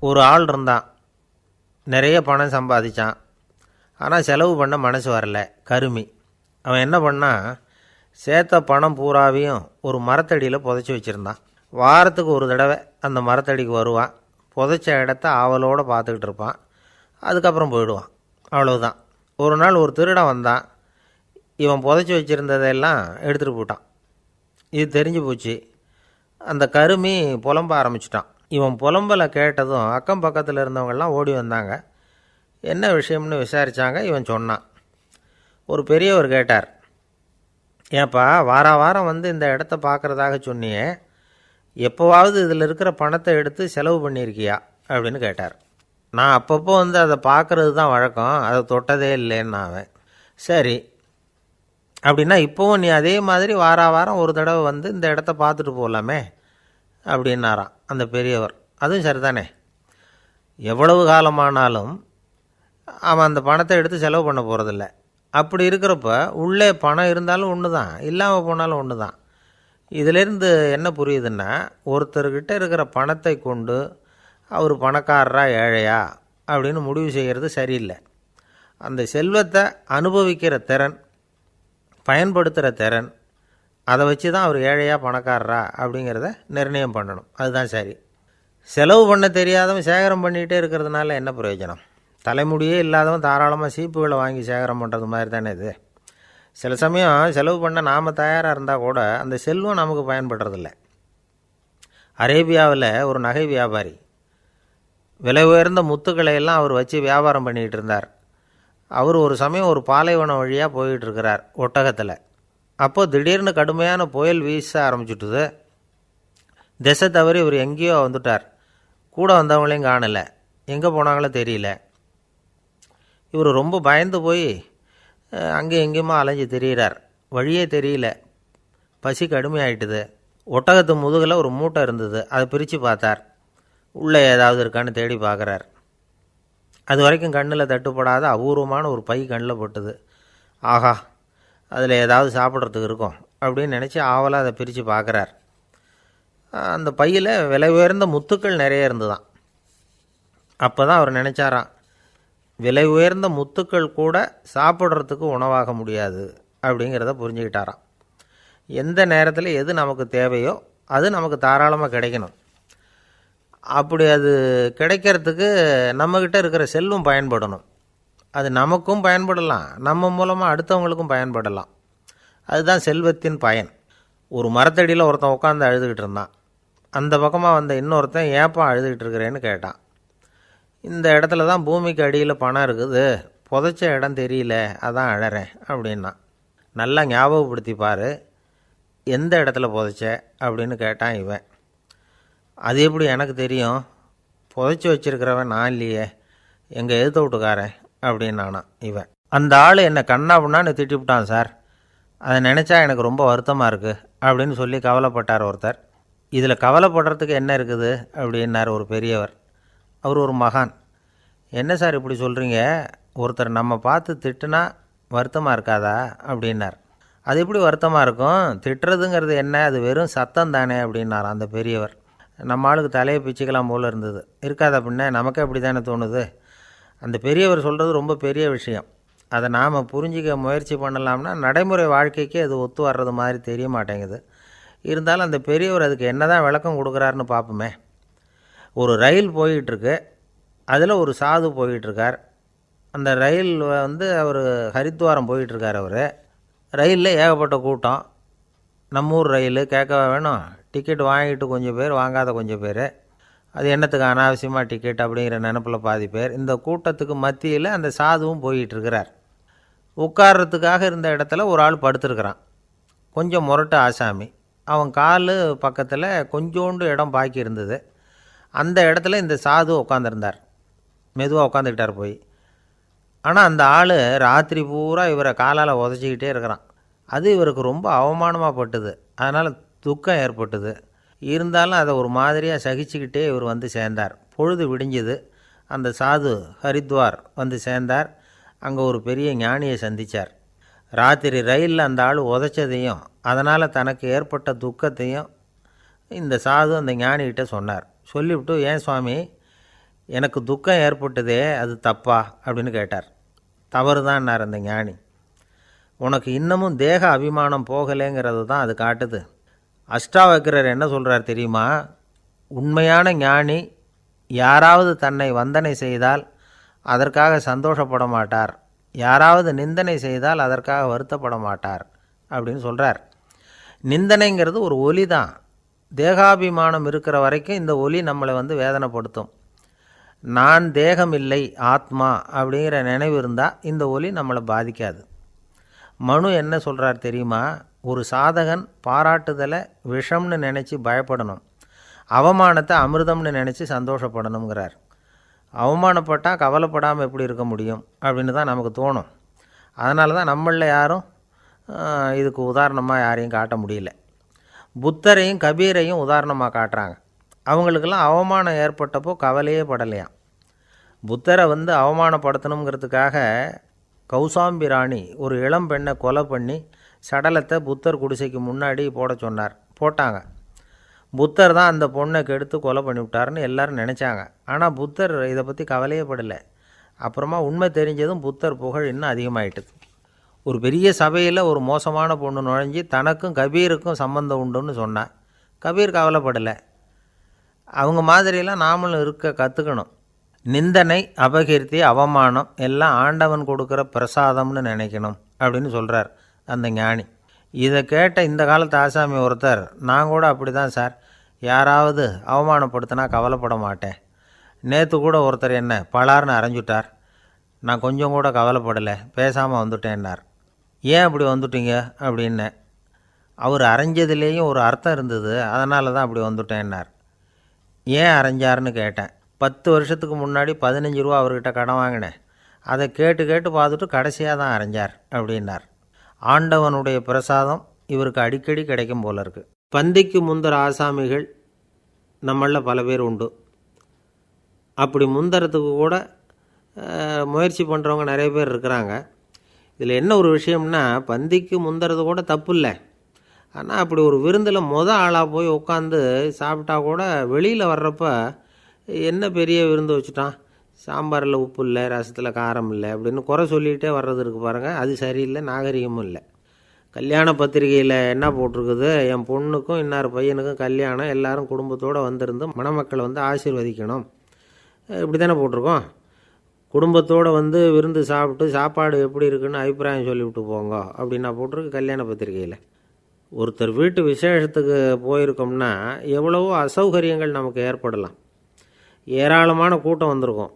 ஒரு ஆள் இருந்தான், நிறைய பணம் சம்பாதிச்சான். ஆனால் செலவு பண்ண மனசு வரல, கருமி. அவன் என்ன பண்ணான், சேர்த்த பணம் பூராவையும் ஒரு மரத்தடியில் புதைச்சி வச்சுருந்தான். வாரத்துக்கு ஒரு தடவை அந்த மரத்தடிக்கு வருவான், புதைச்ச இடத்த ஆவலோடு பார்த்துக்கிட்டு இருப்பான். அதுக்கப்புறம் போயிடுவான். அவ்வளவுதான். ஒரு நாள் ஒரு திருடன் வந்தான். இவன் புதைச்சி வச்சுருந்ததெல்லாம் எடுத்துகிட்டு போட்டான். இது தெரிஞ்சு போச்சு. அந்த கருமி புலம்ப ஆரம்பிச்சிட்டான். இவன் புலம்பலை கேட்டதும் அக்கம் பக்கத்தில் இருந்தவங்கெல்லாம் ஓடி வந்தாங்க. என்ன விஷயம்னு விசாரித்தாங்க. இவன் சொன்னான். ஒரு பெரியவர் கேட்டார், ஏன்ப்பா வாரம் வந்து இந்த இடத்த பார்க்குறதாக சொன்னியே, எப்போவாவது இதில் இருக்கிற பணத்தை எடுத்து செலவு பண்ணியிருக்கியா அப்படின்னு கேட்டார். நான் அப்பப்போ வந்து அதை பார்க்குறது தான் வழக்கம், அதை தொட்டதே இல்லைன்னு அவன். சரி, அப்படின்னா இப்போவும் நீ அதே மாதிரி வாரம் ஒரு தடவை வந்து இந்த இடத்த பார்த்துட்டு போகலாமே அப்படின்னாராம் அந்த பெரியவர். அதுவும் சரிதானே, எவ்வளவு காலமானாலும் அவன் அந்த பணத்தை எடுத்து செலவு பண்ண போகிறதில்ல. அப்படி இருக்கிறப்ப உள்ளே பணம் இருந்தாலும் ஒன்று தான், இல்லாமல் போனாலும் ஒன்று தான். இதிலேருந்து என்ன புரியுதுன்னா, ஒருத்தர்கிட்ட இருக்கிற பணத்தை கொண்டு அவர் பணக்காரரா ஏழையா அப்படின்னு முடிவு செய்கிறது சரியில்லை. அந்த செல்வத்தை அனுபவிக்கிற திறன், பயன்படுத்துகிற திறன், அதை வச்சு தான் அவர் ஏழையா பணக்காரரா அப்படிங்கிறத நிர்ணயம் பண்ணணும். அதுதான் சரி. செலவு பண்ண தெரியாதவன் சேகரம் பண்ணிகிட்டே இருக்கிறதுனால என்ன பிரயோஜனம்? தலைமுடியே இல்லாதவன் தாராளமாக சீப்புகளை வாங்கி சேகரம் பண்ணுறது மாதிரி தானே இது. சில சமயம் செலவு பண்ண நாம் தயாராக இருந்தால் கூட அந்த செல்வம் நமக்கு பயன்படுறதில்ல. அரேபியாவில் ஒரு நகை வியாபாரி விலை உயர்ந்த முத்துக்களை எல்லாம் அவர் வச்சு வியாபாரம் பண்ணிகிட்டு இருந்தார். அவர் ஒரு சமயம் ஒரு பாலைவனம் வழியாக போயிட்டுருக்கிறார் ஒட்டகத்தில். அப்போது திடீர்னு கடுமையான புயல் வீச ஆரம்பிச்சுட்டுது. திசை தவறி இவர் எங்கேயோ வந்துட்டார். கூட வந்தவங்களையும் காணலை, எங்கே போனாங்களோ தெரியல. இவர் ரொம்ப பயந்து போய் அங்கே எங்கேயுமா அலைஞ்சு திரியிறார். வழியே தெரியல, பசி கடுமையாயிட்டுது. ஒட்டகத்து முதுகில் ஒரு மூட்டை இருந்தது, அதை பிரித்து பார்த்தார். உள்ளே ஏதாவது இருக்கான்னு தேடி பார்க்குறார். அது வரைக்கும் கண்ணில் தட்டுப்படாத அபூர்வமான ஒரு பை கண்ணில் பட்டுது. ஆஹா, அதில் ஏதாவது சாப்பிட்றதுக்கு இருக்கும் அப்படின்னு நினச்சி ஆவலாக அதை பிரித்து பார்க்குறார். அந்த பையில் விலை உயர்ந்த முத்துக்கள் நிறைய இருந்துதான். அப்போ தான் அவர் நினச்சாராம், விலை உயர்ந்த முத்துக்கள் கூட சாப்பிட்றதுக்கு உணவாக முடியாது அப்படிங்கிறத புரிஞ்சுக்கிட்டாராம். எந்த நேரத்தில் எது நமக்கு தேவையோ அது நமக்கு தாராளமாக கிடைக்கணும். அப்படி அது கிடைக்கிறதுக்கு நம்மக்கிட்ட இருக்கிற செல்வம் பயன்படணும். அது நமக்கும் பயன்படலாம், நம்ம மூலமாக அடுத்தவங்களுக்கும் பயன்படலாம். அதுதான் செல்வத்தின் பயன். ஒரு மரத்தடியில் ஒருத்தன் உட்காந்து அழுதுகிட்டு இருந்தான். அந்த பக்கமாக வந்த இன்னொருத்தன் ஏப்பா அழுதுகிட்டு இருக்கிறேன்னு கேட்டான். இந்த இடத்துல தான் பூமிக்கு அடியில் பணம் இருக்குது, புதைச்ச இடம் தெரியல, அதான் அழறேன் அப்படின்னா. நல்லா ஞாபகப்படுத்தி பாரு, எந்த இடத்துல புதைச்ச அப்படின்னு கேட்டான் இவன். அது எப்படி எனக்கு தெரியும், புதைச்சி வச்சிருக்கிறவன் நான் இல்லையே, எங்கள் எதிர்த்த வீட்டுக்காரன் அப்படின்னானா இவன். அந்த ஆள் என்னை கண்ணா பண்ணான்னு திட்டிவிட்டான் சார், அதை நினச்சா எனக்கு ரொம்ப வருத்தமாக இருக்குது அப்படின்னு சொல்லி கவலைப்பட்டார் ஒருத்தர். இதில் கவலைப்படுறதுக்கு என்ன இருக்குது அப்படின்னார் ஒரு பெரியவர். அவர் ஒரு மகான். என்ன சார் இப்படி சொல்கிறீங்க, ஒருத்தர் நம்ம பார்த்து திட்டுனா வருத்தமாக இருக்காதா அப்படின்னார். அது எப்படி வருத்தமாக இருக்கும், திட்டுறதுங்கிறது என்ன, அது வெறும் சத்தம் தானே அப்படின்னார் அந்த பெரியவர். நம்ம ஆளுக்கு தலையை பிச்சுக்கலாம் போல் இருந்தது. இருக்காத அப்படின்னா நமக்கே அப்படி தானே தோணுது. அந்த பெரியவர் சொல்கிறது ரொம்ப பெரிய விஷயம். அதை நாம் புரிஞ்சிக்க முயற்சி பண்ணலாம்னா நடைமுறை வாழ்க்கைக்கு அது ஒத்து வர்றது மாதிரி தெரிய மாட்டேங்குது. இருந்தாலும் அந்த பெரியவர் அதுக்கு என்ன தான் விளக்கம் கொடுக்குறாருன்னு பார்ப்போமே. ஒரு ரயில் போயிட்டுருக்கு, அதில் ஒரு சாது போயிட்டுருக்கார். அந்த ரயில் வந்து அவர் ஹரித்வாரம் போயிட்டுருக்கார். அவர் ரயிலில் ஏகப்பட்ட கூட்டம். நம்ம ஊர் ரயில் கேட்க வேணும், டிக்கெட் வாங்கிட்டு கொஞ்சம் பேர், வாங்காத கொஞ்சம் பேர். அது என்னத்துக்கு அனாவசியமாக டிக்கெட் அப்படிங்கிற நினப்பில் பாதி பேர். இந்த கூட்டத்துக்கு மத்தியில் அந்த சாதுவும் போயிட்டுருக்கிறார். உட்கார்றதுக்காக இருந்த இடத்துல ஒரு ஆள் படுத்துருக்கிறான், கொஞ்சம் முரட்டு ஆசாமி. அவன் கால் பக்கத்தில் கொஞ்சோண்டு இடம் பாக்கி இருந்தது. அந்த இடத்துல இந்த சாது உட்காந்துருந்தார். மெதுவாக உட்காந்துக்கிட்டார் போய். ஆனால் அந்த ஆள் ராத்திரி பூரா இவரை காலால் உதச்சிக்கிட்டே இருக்கிறான். அது இவருக்கு ரொம்ப அவமானமாக பட்டுது. அதனால் துக்கம் ஏற்பட்டுது. இருந்தாலும் அதை ஒரு மாதிரியாக சகிச்சுக்கிட்டே இவர் வந்து சேர்ந்தார். பொழுது விடிஞ்சுது. அந்த சாது ஹரித்வார் வந்து சேர்ந்தார். அங்கே ஒரு பெரிய ஞானியை சந்தித்தார். ராத்திரி ரயிலில் அந்த ஆள் உதைச்சதையும் அதனால் தனக்கு ஏற்பட்ட துக்கத்தையும் இந்த சாது அந்த ஞானிகிட்ட சொன்னார். சொல்லிவிட்டு, ஏன் சுவாமி, எனக்கு துக்கம் ஏற்பட்டதே அது தப்பா அப்படின்னு கேட்டார். தவறு தான்னார் அந்த ஞானி. உனக்கு இன்னமும் தேக அபிமானம் போகலைங்கிறது தான் அது காட்டுது. அஷ்டாவக்கிரர் என்ன சொல்கிறார் தெரியுமா? உண்மையான ஞானி யாராவது தன்னை வந்தனை செய்தால் அதற்காக சந்தோஷப்பட மாட்டார், யாராவது நிந்தனை செய்தால் அதற்காக வருத்தப்பட மாட்டார் அப்படின்னு சொல்கிறார். நிந்தனைங்கிறது ஒரு ஒலி தான். தேகாபிமானம் இருக்கிற வரைக்கும் இந்த ஒலி நம்மளை வேதனைப்படுத்தும். நான் தேகம் இல்லை ஆத்மா அப்படிங்கிற நினைவு இருந்தால் இந்த ஒலி நம்மளை பாதிக்காது. மனு என்ன சொல்கிறார் தெரியுமா? ஒரு சாதகன் பாராட்டுதலை விஷம்னு நினச்சி பயப்படணும், அவமானத்தை அமிர்தம்னு நினச்சி சந்தோஷப்படணுங்கிறார். அவமானப்பட்டால் கவலைப்படாமல் எப்படி இருக்க முடியும் அப்படின்னு தான் நமக்கு தோணும். அதனால தான் நம்மளில் யாரும் இதுக்கு உதாரணமாக யாரையும் காட்ட முடியல. புத்தரையும் கபீரையும் உதாரணமாக காட்டுறாங்க. அவங்களுக்கெல்லாம் அவமானம் ஏற்பட்டப்போ கவலையே படலையாம். புத்தரை அவமானப்படுத்தணுங்கிறதுக்காக கௌசாம்பி ராணி ஒரு இளம் பெண்ணை கொலை பண்ணி சடலத்தை புத்தர் குடிசைக்கு முன்னாடி போட சொன்னார். போட்டாங்க. புத்தர் தான் அந்த பொண்ணை கெடுத்து கொலை பண்ணிவிட்டாருன்னு எல்லோரும் நினச்சாங்க. ஆனால் புத்தர் இதை பற்றி கவலையே படலை. அப்புறமா உண்மை தெரிஞ்சதும் புத்தர் புகழ் இன்னும் அதிகமாயிட்டுது. ஒரு பெரிய சபையில் ஒரு மோசமான பொண்ணு நுழைஞ்சி தனக்கும் கபீருக்கும் சம்பந்தம் உண்டுன்னு சொன்னான். கபீர் கவலைப்படலை. அவங்க மாதிரியெல்லாம் நாமளும் இருக்க கற்றுக்கணும். நிந்தனை, அபகீர்த்தி, அவமானம் எல்லாம் ஆண்டவன் கொடுக்குற பிரசாதம்னு நினைக்கணும் அப்படின்னு சொல்கிறார் அந்த ஞானி. இதை கேட்ட இந்த காலத்து ஆசாமி ஒருத்தர், நான் கூட அப்படி தான் சார், யாராவது அவமானப்படுத்தினா கவலைப்பட மாட்டேன். நேற்று கூட ஒருத்தர் என்ன பலார்னு அரைஞ்சுட்டார், நான் கொஞ்சம் கூட கவலைப்படலை, பேசாமல் வந்துட்டேன்னார். ஏன் அப்படி வந்துட்டீங்க அப்படின்னேன். அவர் அரைஞ்சதுலேயும் ஒரு அர்த்தம் இருந்தது, அதனால தான் அப்படி வந்துட்டேன்னார். ஏன் அரைஞ்சாருன்னு கேட்டேன். 10 வருஷத்துக்கு முன்னாடி 15 ரூபா அவர்கிட்ட கடன் வாங்கினேன், அதை கேட்டு கேட்டு பார்த்துட்டு கடைசியாக தான் அரைஞ்சார் அப்படின்னார். ஆண்டவனுடைய பிரசாதம் இவருக்கு அடிக்கடி கிடைக்கும் போல இருக்குது. பந்திக்கு முந்தர ஆசாமிகள் நம்மளில் பல பேர் உண்டு. அப்படி முந்தறதுக்கு கூட முயற்சி பண்ணுறவங்க நிறைய பேர் இருக்கிறாங்க. இதில் என்ன ஒரு விஷயம்னா, பந்திக்கு முந்தறது கூட தப்பு இல்லை. ஆனால் அப்படி ஒரு விருந்தில் ஆளாக போய் உட்காந்து சாப்பிட்டா கூட வெளியில் வர்றப்ப என்ன பெரிய விருந்து வச்சுட்டான், சாம்பாரில் உப்பு இல்லை, ரசத்தில் காரம் இல்லை அப்படின்னு குறை சொல்லிகிட்டே வர்றது இருக்குது பாருங்கள். அது சரியில்லை, நாகரிகமும் இல்லை. கல்யாண பத்திரிகையில் என்ன போட்டிருக்குது, என் பொண்ணுக்கும் இன்னார் பையனுக்கும் கல்யாணம், எல்லாரும் குடும்பத்தோடு வந்திருந்து மணமக்களை ஆசீர்வதிக்கணும், இப்படி தானே போட்டிருக்கோம். குடும்பத்தோடு விருந்து சாப்பிட்டு சாப்பாடு எப்படி இருக்குன்னு அபிப்பிராயம் சொல்லிவிட்டு போங்க அப்படின்னா போட்டிருக்கு கல்யாண பத்திரிகையில். ஒருத்தர் வீட்டு விசேஷத்துக்கு போயிருக்கோம்னா எவ்வளவோ அசௌகரியங்கள் நமக்கு ஏற்படலாம். ஏராளமான கூட்டம் வந்திருக்கும்.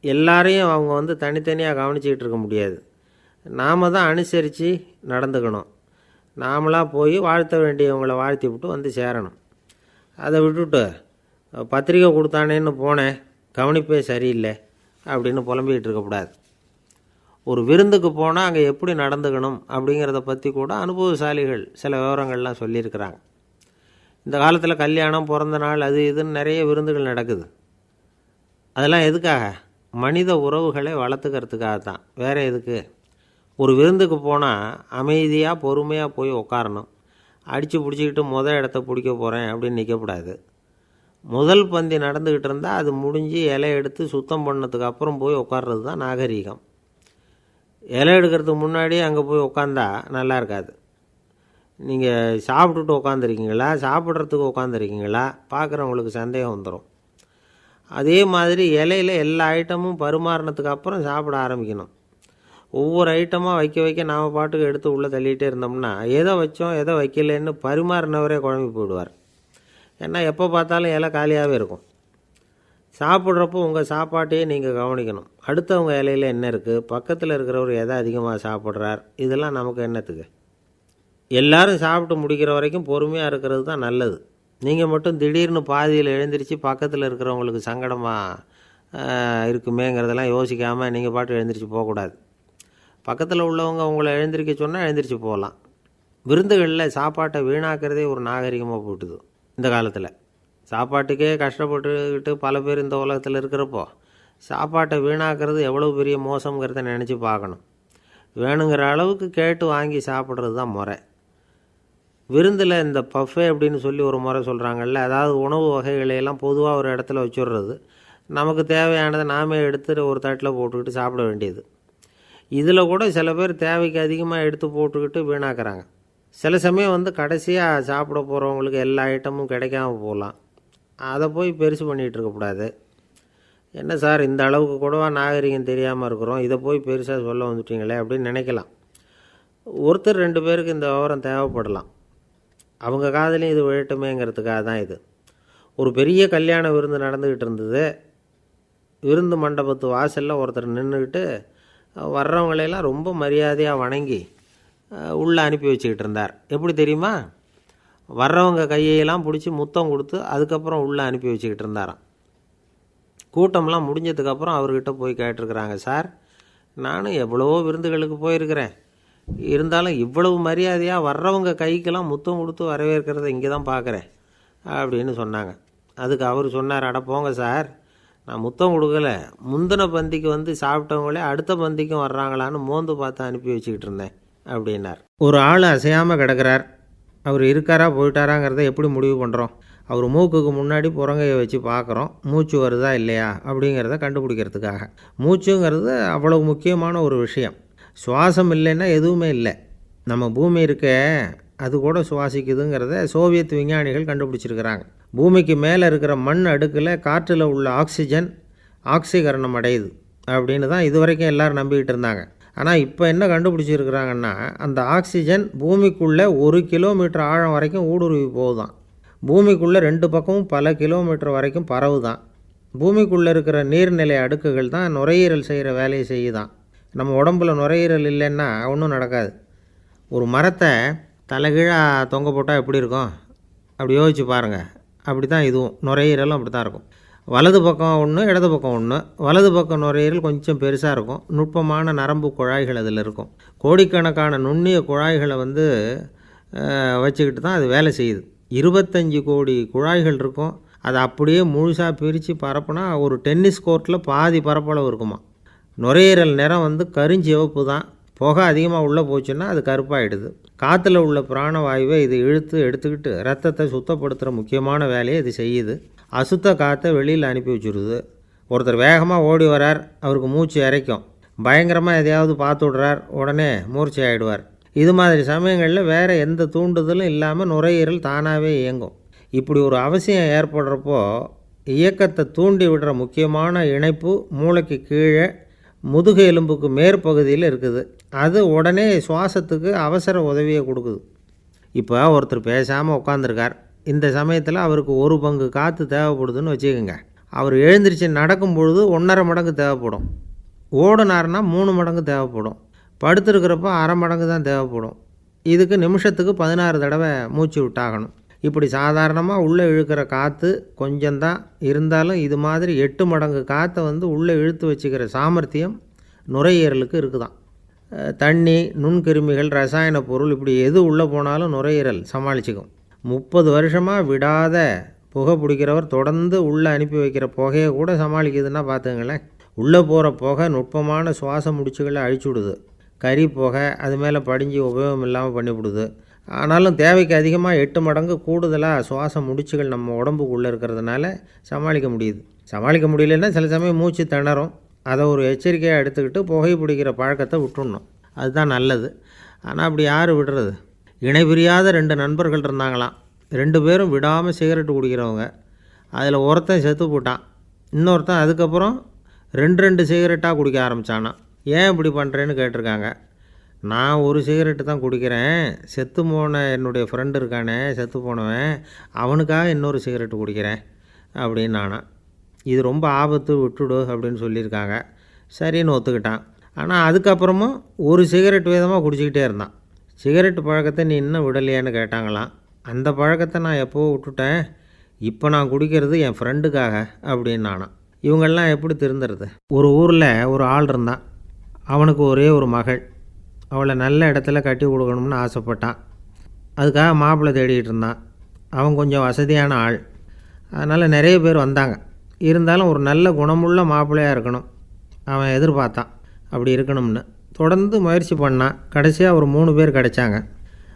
எல்லாரையும் அவங்க தனித்தனியாக கவனிச்சிக்கிட்டு இருக்க முடியாது. நாம் தான் அனுசரித்து நடந்துக்கணும். நாமளாக போய் வாழ்த்த வேண்டியவங்களை வாழ்த்தி விட்டு சேரணும். அதை விட்டுட்டு பத்திரிக்கை கொடுத்தானேன்னு போனேன், கவனிப்பே சரியில்லை அப்படின்னு புலம்பிக்கிட்டு இருக்கக்கூடாது. ஒரு விருந்துக்கு போனால் அங்கே எப்படி நடந்துக்கணும் அப்படிங்கிறத பற்றி கூட அனுபவசாலிகள் சில விவரங்கள்லாம் சொல்லியிருக்கிறாங்க. இந்த காலத்தில் கல்யாணம், பிறந்த நாள், அது இதுன்னு நிறைய விருந்துகள் நடக்குது. அதெல்லாம் எதுக்காக? மனித உறவுகளை வளர்த்துக்கிறதுக்காக தான், வேறு எதுக்கு? ஒரு விருந்துக்கு போனால் அமைதியாக பொறுமையாக போய் உட்காரணும். அடித்து பிடிச்சிக்கிட்டு இடத்த பிடிக்க போகிறேன் அப்படின்னு நிற்கக்கூடாது. முதல் பந்தி நடந்துக்கிட்டு இருந்தால் அது முடிஞ்சு இலை எடுத்து சுத்தம் பண்ணதுக்கு அப்புறம் போய் உட்கார்றது தான் நாகரீகம். இலை எடுக்கிறதுக்கு முன்னாடி அங்கே போய் உட்காந்தா நல்லா இருக்காது. நீங்கள் சாப்பிட்டுட்டு உட்காந்துருக்கீங்களா, சாப்பிட்றதுக்கு உட்காந்துருக்கீங்களா, பார்க்குறவங்களுக்கு சந்தேகம் வந்துடும். அதே மாதிரி இலையில் எல்லா ஐட்டமும் பரிமாறினதுக்கு அப்புறம் சாப்பிட ஆரம்பிக்கணும். ஒவ்வொரு ஐட்டமாக வைக்க வைக்க நாம் பாட்டுக்கு எடுத்து உள்ளே தள்ளிகிட்டே இருந்தோம்னா எதை வச்சோம் எதை வைக்கலன்னு பரிமாறினவரே குழம்பி போயிடுவார். ஏன்னா எப்போ பார்த்தாலும் இலை காலியாகவே இருக்கும். சாப்பிட்றப்போ உங்கள் சாப்பாட்டையே நீங்கள் கவனிக்கணும். அடுத்தவங்க இலையில் என்ன இருக்குது, பக்கத்தில் இருக்கிறவர் எதை அதிகமாக சாப்பிட்றார், இதெல்லாம் நமக்கு என்னத்துக்கு? எல்லோரும் சாப்பிட்டு முடிக்கிற வரைக்கும் பொறுமையாக இருக்கிறது தான் நல்லது. நீங்கள் மட்டும் திடீர்னு பாதியில் எழுந்திரிச்சு பக்கத்தில் இருக்கிறவங்களுக்கு சங்கடமாக இருக்குமேங்கிறதெல்லாம் யோசிக்காமல் நீங்கள் பாட்டு எழுந்திரிச்சு போகக்கூடாது. பக்கத்தில் உள்ளவங்க உங்களை எழுந்திரிக்க சொன்னால் எழுந்திரிச்சு போகலாம். விருந்துகளில் சாப்பாட்டை வீணாக்கிறதே ஒரு நாகரிகமாக போட்டுது இந்த காலத்தில். சாப்பாட்டுக்கே கஷ்டப்பட்டுக்கிட்டு பல பேர் இந்த உலகத்தில் இருக்கிறப்போ சாப்பாட்டை வீணாக்கிறது எவ்வளோ பெரிய மோசங்கிறத நினச்சி பார்க்கணும். வேணுங்கிற அளவுக்கு கேட்டு வாங்கி சாப்பிட்றது தான் முறை. விருந்தில் இந்த பஃபே அப்படின்னு சொல்லி ஒரு முறை சொல்கிறாங்கல்ல, அதாவது உணவு வகைகளையெல்லாம் பொதுவாக ஒரு இடத்துல வச்சுடுறது, நமக்கு தேவையானதை நாமே எடுத்து ஒரு தட்டில் போட்டுக்கிட்டு சாப்பிட வேண்டியது. இதில் கூட சில பேர் தேவைக்கு அதிகமாக எடுத்து போட்டுக்கிட்டு வீணாக்குறாங்க. சில சமயம் கடைசியாக சாப்பிட போகிறவங்களுக்கு எல்லா ஐட்டமும் கிடைக்காம போகலாம். அதை போய் பெருசு பண்ணிகிட்டு இருக்கக்கூடாது. என்ன சார் இந்த அளவுக்கு கூடவா நாகரிகம் தெரியாமல் இருக்கிறோம், இதை போய் பெருசாக சொல்ல வந்துட்டீங்களே அப்படின்னு நினைக்கலாம். ஒருத்தர் 2 பேருக்கு இந்த விவரம் தேவைப்படலாம். அவங்க காதலையும் இது விழட்டுமேங்கிறதுக்காக தான் இது. ஒரு பெரிய கல்யாண விருந்து நடந்துக்கிட்டு இருந்தது. விருந்து மண்டபத்து வாசலில் ஒருத்தர் நின்றுக்கிட்டு வர்றவங்களையெல்லாம் ரொம்ப மரியாதையாக வணங்கி உள்ளே அனுப்பி வச்சுக்கிட்டு இருந்தார். எப்படி தெரியுமா? வர்றவங்க கையெல்லாம் பிடிச்சி முத்தம் கொடுத்து அதுக்கப்புறம் உள்ளே அனுப்பி வச்சுக்கிட்டு இருந்தாராம். கூட்டம்லாம் முடிஞ்சதுக்கப்புறம் அவர்கிட்ட போய் கேட்டிருக்கிறாங்க, சார் நானும் எவ்வளவோ விருந்துகளுக்கு போயிருக்கிறேன், இருந்தாலும் இவ்வளவு மரியாதையாக வர்றவங்க கைக்கெல்லாம் முத்தம் கொடுத்து வரவேற்கிறத இங்கே தான் பார்க்குறேன் அப்படின்னு சொன்னாங்க. அதுக்கு அவர் சொன்னார், அட போங்க சார், நான் முத்தம் கொடுக்கல, முந்தின பந்திக்கு சாப்பிட்டவங்களே அடுத்த பந்திக்கும் வர்றாங்களான்னு மோந்து பார்த்து அனுப்பி வச்சுக்கிட்டு இருந்தேன் அப்படின்னார். ஒரு ஆள் அசையாமல் கிடக்கிறார். அவர் இருக்காரா போயிட்டாராங்கிறத எப்படி முடிவு பண்ணுறோம்? அவர் மூக்குக்கு முன்னாடி புறங்கையை வச்சு பார்க்குறோம், மூச்சு வருதா இல்லையா அப்படிங்கிறத கண்டுபிடிக்கிறதுக்காக. மூச்சுங்கிறது அவ்வளவு முக்கியமான ஒரு விஷயம். சுவாசம் இல்லைன்னா எதுவுமே இல்லை. நம்ம பூமி இருக்க அது கூட சுவாசிக்குதுங்கிறத சோவியத் விஞ்ஞானிகள் கண்டுபிடிச்சிருக்கிறாங்க. பூமிக்கு மேலே இருக்கிற மண் அடுக்கில் காற்றில் உள்ள ஆக்சிஜன் ஆக்சிகரணம் அடையுது அப்படின்னு தான் இதுவரைக்கும் எல்லோரும் நம்பிக்கிட்டு இருந்தாங்க. ஆனால் இப்போ என்ன கண்டுபிடிச்சிருக்கிறாங்கன்னா, அந்த ஆக்சிஜன் பூமிக்குள்ளே 1 கிலோமீட்டர் ஆழம் வரைக்கும் ஊடுருவி போகுதான். பூமிக்குள்ளே 2 பக்கமும் பல கிலோமீட்டர் வரைக்கும் பரவுதான். பூமிக்குள்ளே இருக்கிற நீர்நிலை அடுக்குகள் தான் நுரையீரல் செய்கிற வேலையை செய்யுதான். நம்ம உடம்புல நுரையீரல் இல்லைன்னா ஒன்றும் நடக்காது. ஒரு மரத்தை தலைகீழாக தொங்க போட்டால் எப்படி இருக்கும் அப்படி யோசிச்சு பாருங்கள். அப்படி தான் இதுவும், நுரையீரலும் அப்படி தான் இருக்கும். வலது பக்கம் ஒன்று, இடது பக்கம் ஒன்று. வலது பக்கம் நுரையீரல் கொஞ்சம் பெருசாக இருக்கும், நுட்பமான நரம்பு குழாய்கள் அதில் இருக்கும். கோடிக்கணக்கான நுண்ணிய குழாய்களை வச்சுக்கிட்டு தான் அது வேலை செய்யுது. 25 கோடி குழாய்கள் இருக்கும். அதை அப்படியே முழுசாக பிரித்து பரப்புனா ஒரு டென்னிஸ் கோர்ட்டில் பாதி பரப்பளவு இருக்குமா. நுரையீரல் நிறம் கருஞ்சிவப்பு தான். புகை அதிகமாக உள்ளே போச்சுன்னா அது கருப்பாயிடுது. காற்றுல உள்ள பிராணவாயுவை இது இழுத்து எடுத்துக்கிட்டு ரத்தத்தை சுத்தப்படுத்துகிற முக்கியமான வேலையை இது செய்யுது. அசுத்த காற்றை வெளியில் அனுப்பி வச்சுருது. ஒருத்தர் வேகமாக ஓடி வரார், அவருக்கு மூச்சு இறைக்கும். பயங்கரமாக எதையாவது பார்த்து விடுறார், உடனே மூர்ச்சை ஆகிடுவார். இது மாதிரி சமயங்களில் வேறு எந்த தூண்டுதலும் இல்லாமல் நுரையீரல் தானாகவே இயங்கும். இப்படி ஒரு அவசியம் ஏற்படுறப்போ இயக்கத்தை தூண்டி விடுற முக்கியமான இணைப்பு மூளைக்கு கீழே முதுகு எலும்புக்கு மேற்பகுதியில் இருக்குது. அது உடனே சுவாசத்துக்கு அவசர உதவியை கொடுக்குது. இப்போ ஒருத்தர் பேசாமல் உட்காந்துருக்கார். இந்த சமயத்தில் அவருக்கு 1 பங்கு காற்று தேவைப்படுதுன்னு வச்சுக்கோங்க. அவர் எழுந்திரிச்சு நடக்கும் பொழுது 1.5 மடங்கு தேவைப்படும். ஓடினார்னா 3 மடங்கு தேவைப்படும். படுத்துருக்கிறப்ப 1/2 மடங்கு தான் தேவைப்படும். இதுக்கு நிமிஷத்துக்கு 16 தடவை மூச்சு விட்டாகணும். இப்படி சாதாரணமாக உள்ளே இழுக்கிற காற்று கொஞ்சம்தான் இருந்தாலும் இது மாதிரி 8 மடங்கு காற்றை உள்ளே இழுத்து வச்சுக்கிற சாமர்த்தியம் நுரையீரலுக்கு இருக்குதான். தண்ணி, நுண்கிருமிகள், ரசாயன பொருள் இப்படி எது உள்ளே போனாலும் நுரையீரல் சமாளிச்சுக்கும். 30 வருஷமாக விடாத புகை பிடிக்கிறவர் தொடர்ந்து உள்ளே அனுப்பி வைக்கிற புகையை கூட சமாளிக்குதுன்னா பார்த்துங்களேன். உள்ளே போகிற புகை நுட்பமான சுவாச முடிச்சுகளை அழிச்சு விடுது. கறி புகை அது மேலே படிஞ்சு உபயோகம் இல்லாமல் பண்ணிவிடுது. ஆனாலும் தேவைக்கு அதிகமாக 8 மடங்கு கூடுதலாக சுவாச முடிச்சுகள் நம்ம உடம்புக்குள்ளே இருக்கிறதுனால சமாளிக்க முடியுது. சமாளிக்க முடியலன்னா சில சமயம் மூச்சு திணறும். அதை ஒரு எச்சரிக்கையாக எடுத்துக்கிட்டு புகை பிடிக்கிற பழக்கத்தை விட்டுடணும். அதுதான் நல்லது. ஆனால் அப்படி யார் விடுறது? இணை பிரியாத 2 நண்பர்கள் இருந்தாங்களாம். 2 பேரும் விடாமல் சிகரெட்டு குடிக்கிறவங்க. அதில் ஒருத்தன் செத்து போட்டான். இன்னொருத்தன் அதுக்கப்புறம் 2 சிகரெட்டாக குடிக்க ஆரம்பித்தானா. ஏன் இப்படி பண்ணுறேன்னு கேட்டிருக்காங்க. நான் 1 சிகரெட்டு தான் குடிக்கிறேன், செத்து போன என்னுடைய ஃப்ரெண்டு இருக்கானே செத்து போனவன், அவனுக்காக இன்னொரு சிகரெட்டு குடிக்கிறேன் அப்படின்னு நானா. இது ரொம்ப ஆபத்து, விட்டுடு அப்படின்னு சொல்லியிருக்காங்க. சரின்னு ஒத்துக்கிட்டான். ஆனால் அதுக்கப்புறமும் 1 சிகரெட் வீதமாக குடிச்சிக்கிட்டே இருந்தான். சிகரெட்டு பழக்கத்தை நீ இன்னும் விடலையான்னு கேட்டாங்களாம். அந்த பழக்கத்தை நான் எப்போவோ விட்டுட்டேன், இப்போ நான் குடிக்கிறது என் ஃப்ரெண்டுக்காக அப்படின்னு நானா. இவங்கெல்லாம் எப்படி திருந்துறது? ஒரு ஊரில் ஒரு ஆள் இருந்தான். அவனுக்கு ஒரே ஒரு மகள். அவளை நல்ல இடத்துல கட்டி கொடுக்கணும்னு ஆசைப்பட்டான். அதுக்காக மாப்பிள்ளை தேடிக்கிட்டு இருந்தான். அவன் கொஞ்சம் வசதியான ஆள், அதனால் நிறைய பேர் வந்தாங்க. இருந்தாலும் ஒரு நல்ல குணமுள்ள மாப்பிள்ளையாக இருக்கணும் அவன் எதிர்பார்த்தான். அப்படி இருக்கணும்னு தொடர்ந்து முயற்சி பண்ணான். கடைசியாக ஒரு 3 பேர் கிடைச்சாங்க.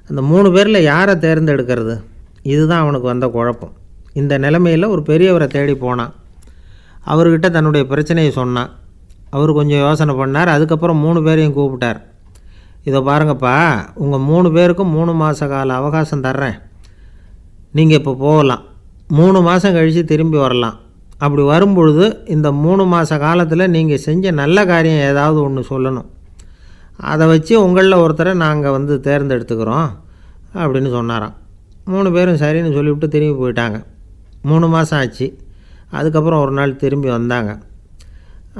அந்த 3 பேரில் யாரை தேர்ந்தெடுக்கிறது? இதுதான் அவனுக்கு வந்த குழப்பம். இந்த நிலைமையில் ஒரு பெரியவரை தேடி போனான். அவர்கிட்ட தன்னுடைய பிரச்சனையை சொன்னான். அவர் கொஞ்சம் யோசனை பண்ணார். அதுக்கப்புறம் 3 பேரையும் கூப்பிட்டார். இதை பாருங்கப்பா, உங்கள் 3 பேருக்கும் 3 மாத கால அவகாசம் தர்றேன். நீங்கள் இப்போ போகலாம். 3 மாதம் கழித்து திரும்பி வரலாம். அப்படி வரும்பொழுது இந்த 3 மாத காலத்தில் நீங்கள் செஞ்ச நல்ல காரியம் ஏதாவது ஒன்று சொல்லணும். அதை வச்சு உங்களில் ஒருத்தரை நாங்கள் தேர்ந்தெடுத்துக்கிறோம் அப்படின்னு சொன்னாராம். 3 பேரும் சரின்னு சொல்லிவிட்டு திரும்பி போயிட்டாங்க. 3 மாதம் ஆச்சு. அதுக்கப்புறம் ஒரு நாள் திரும்பி வந்தாங்க.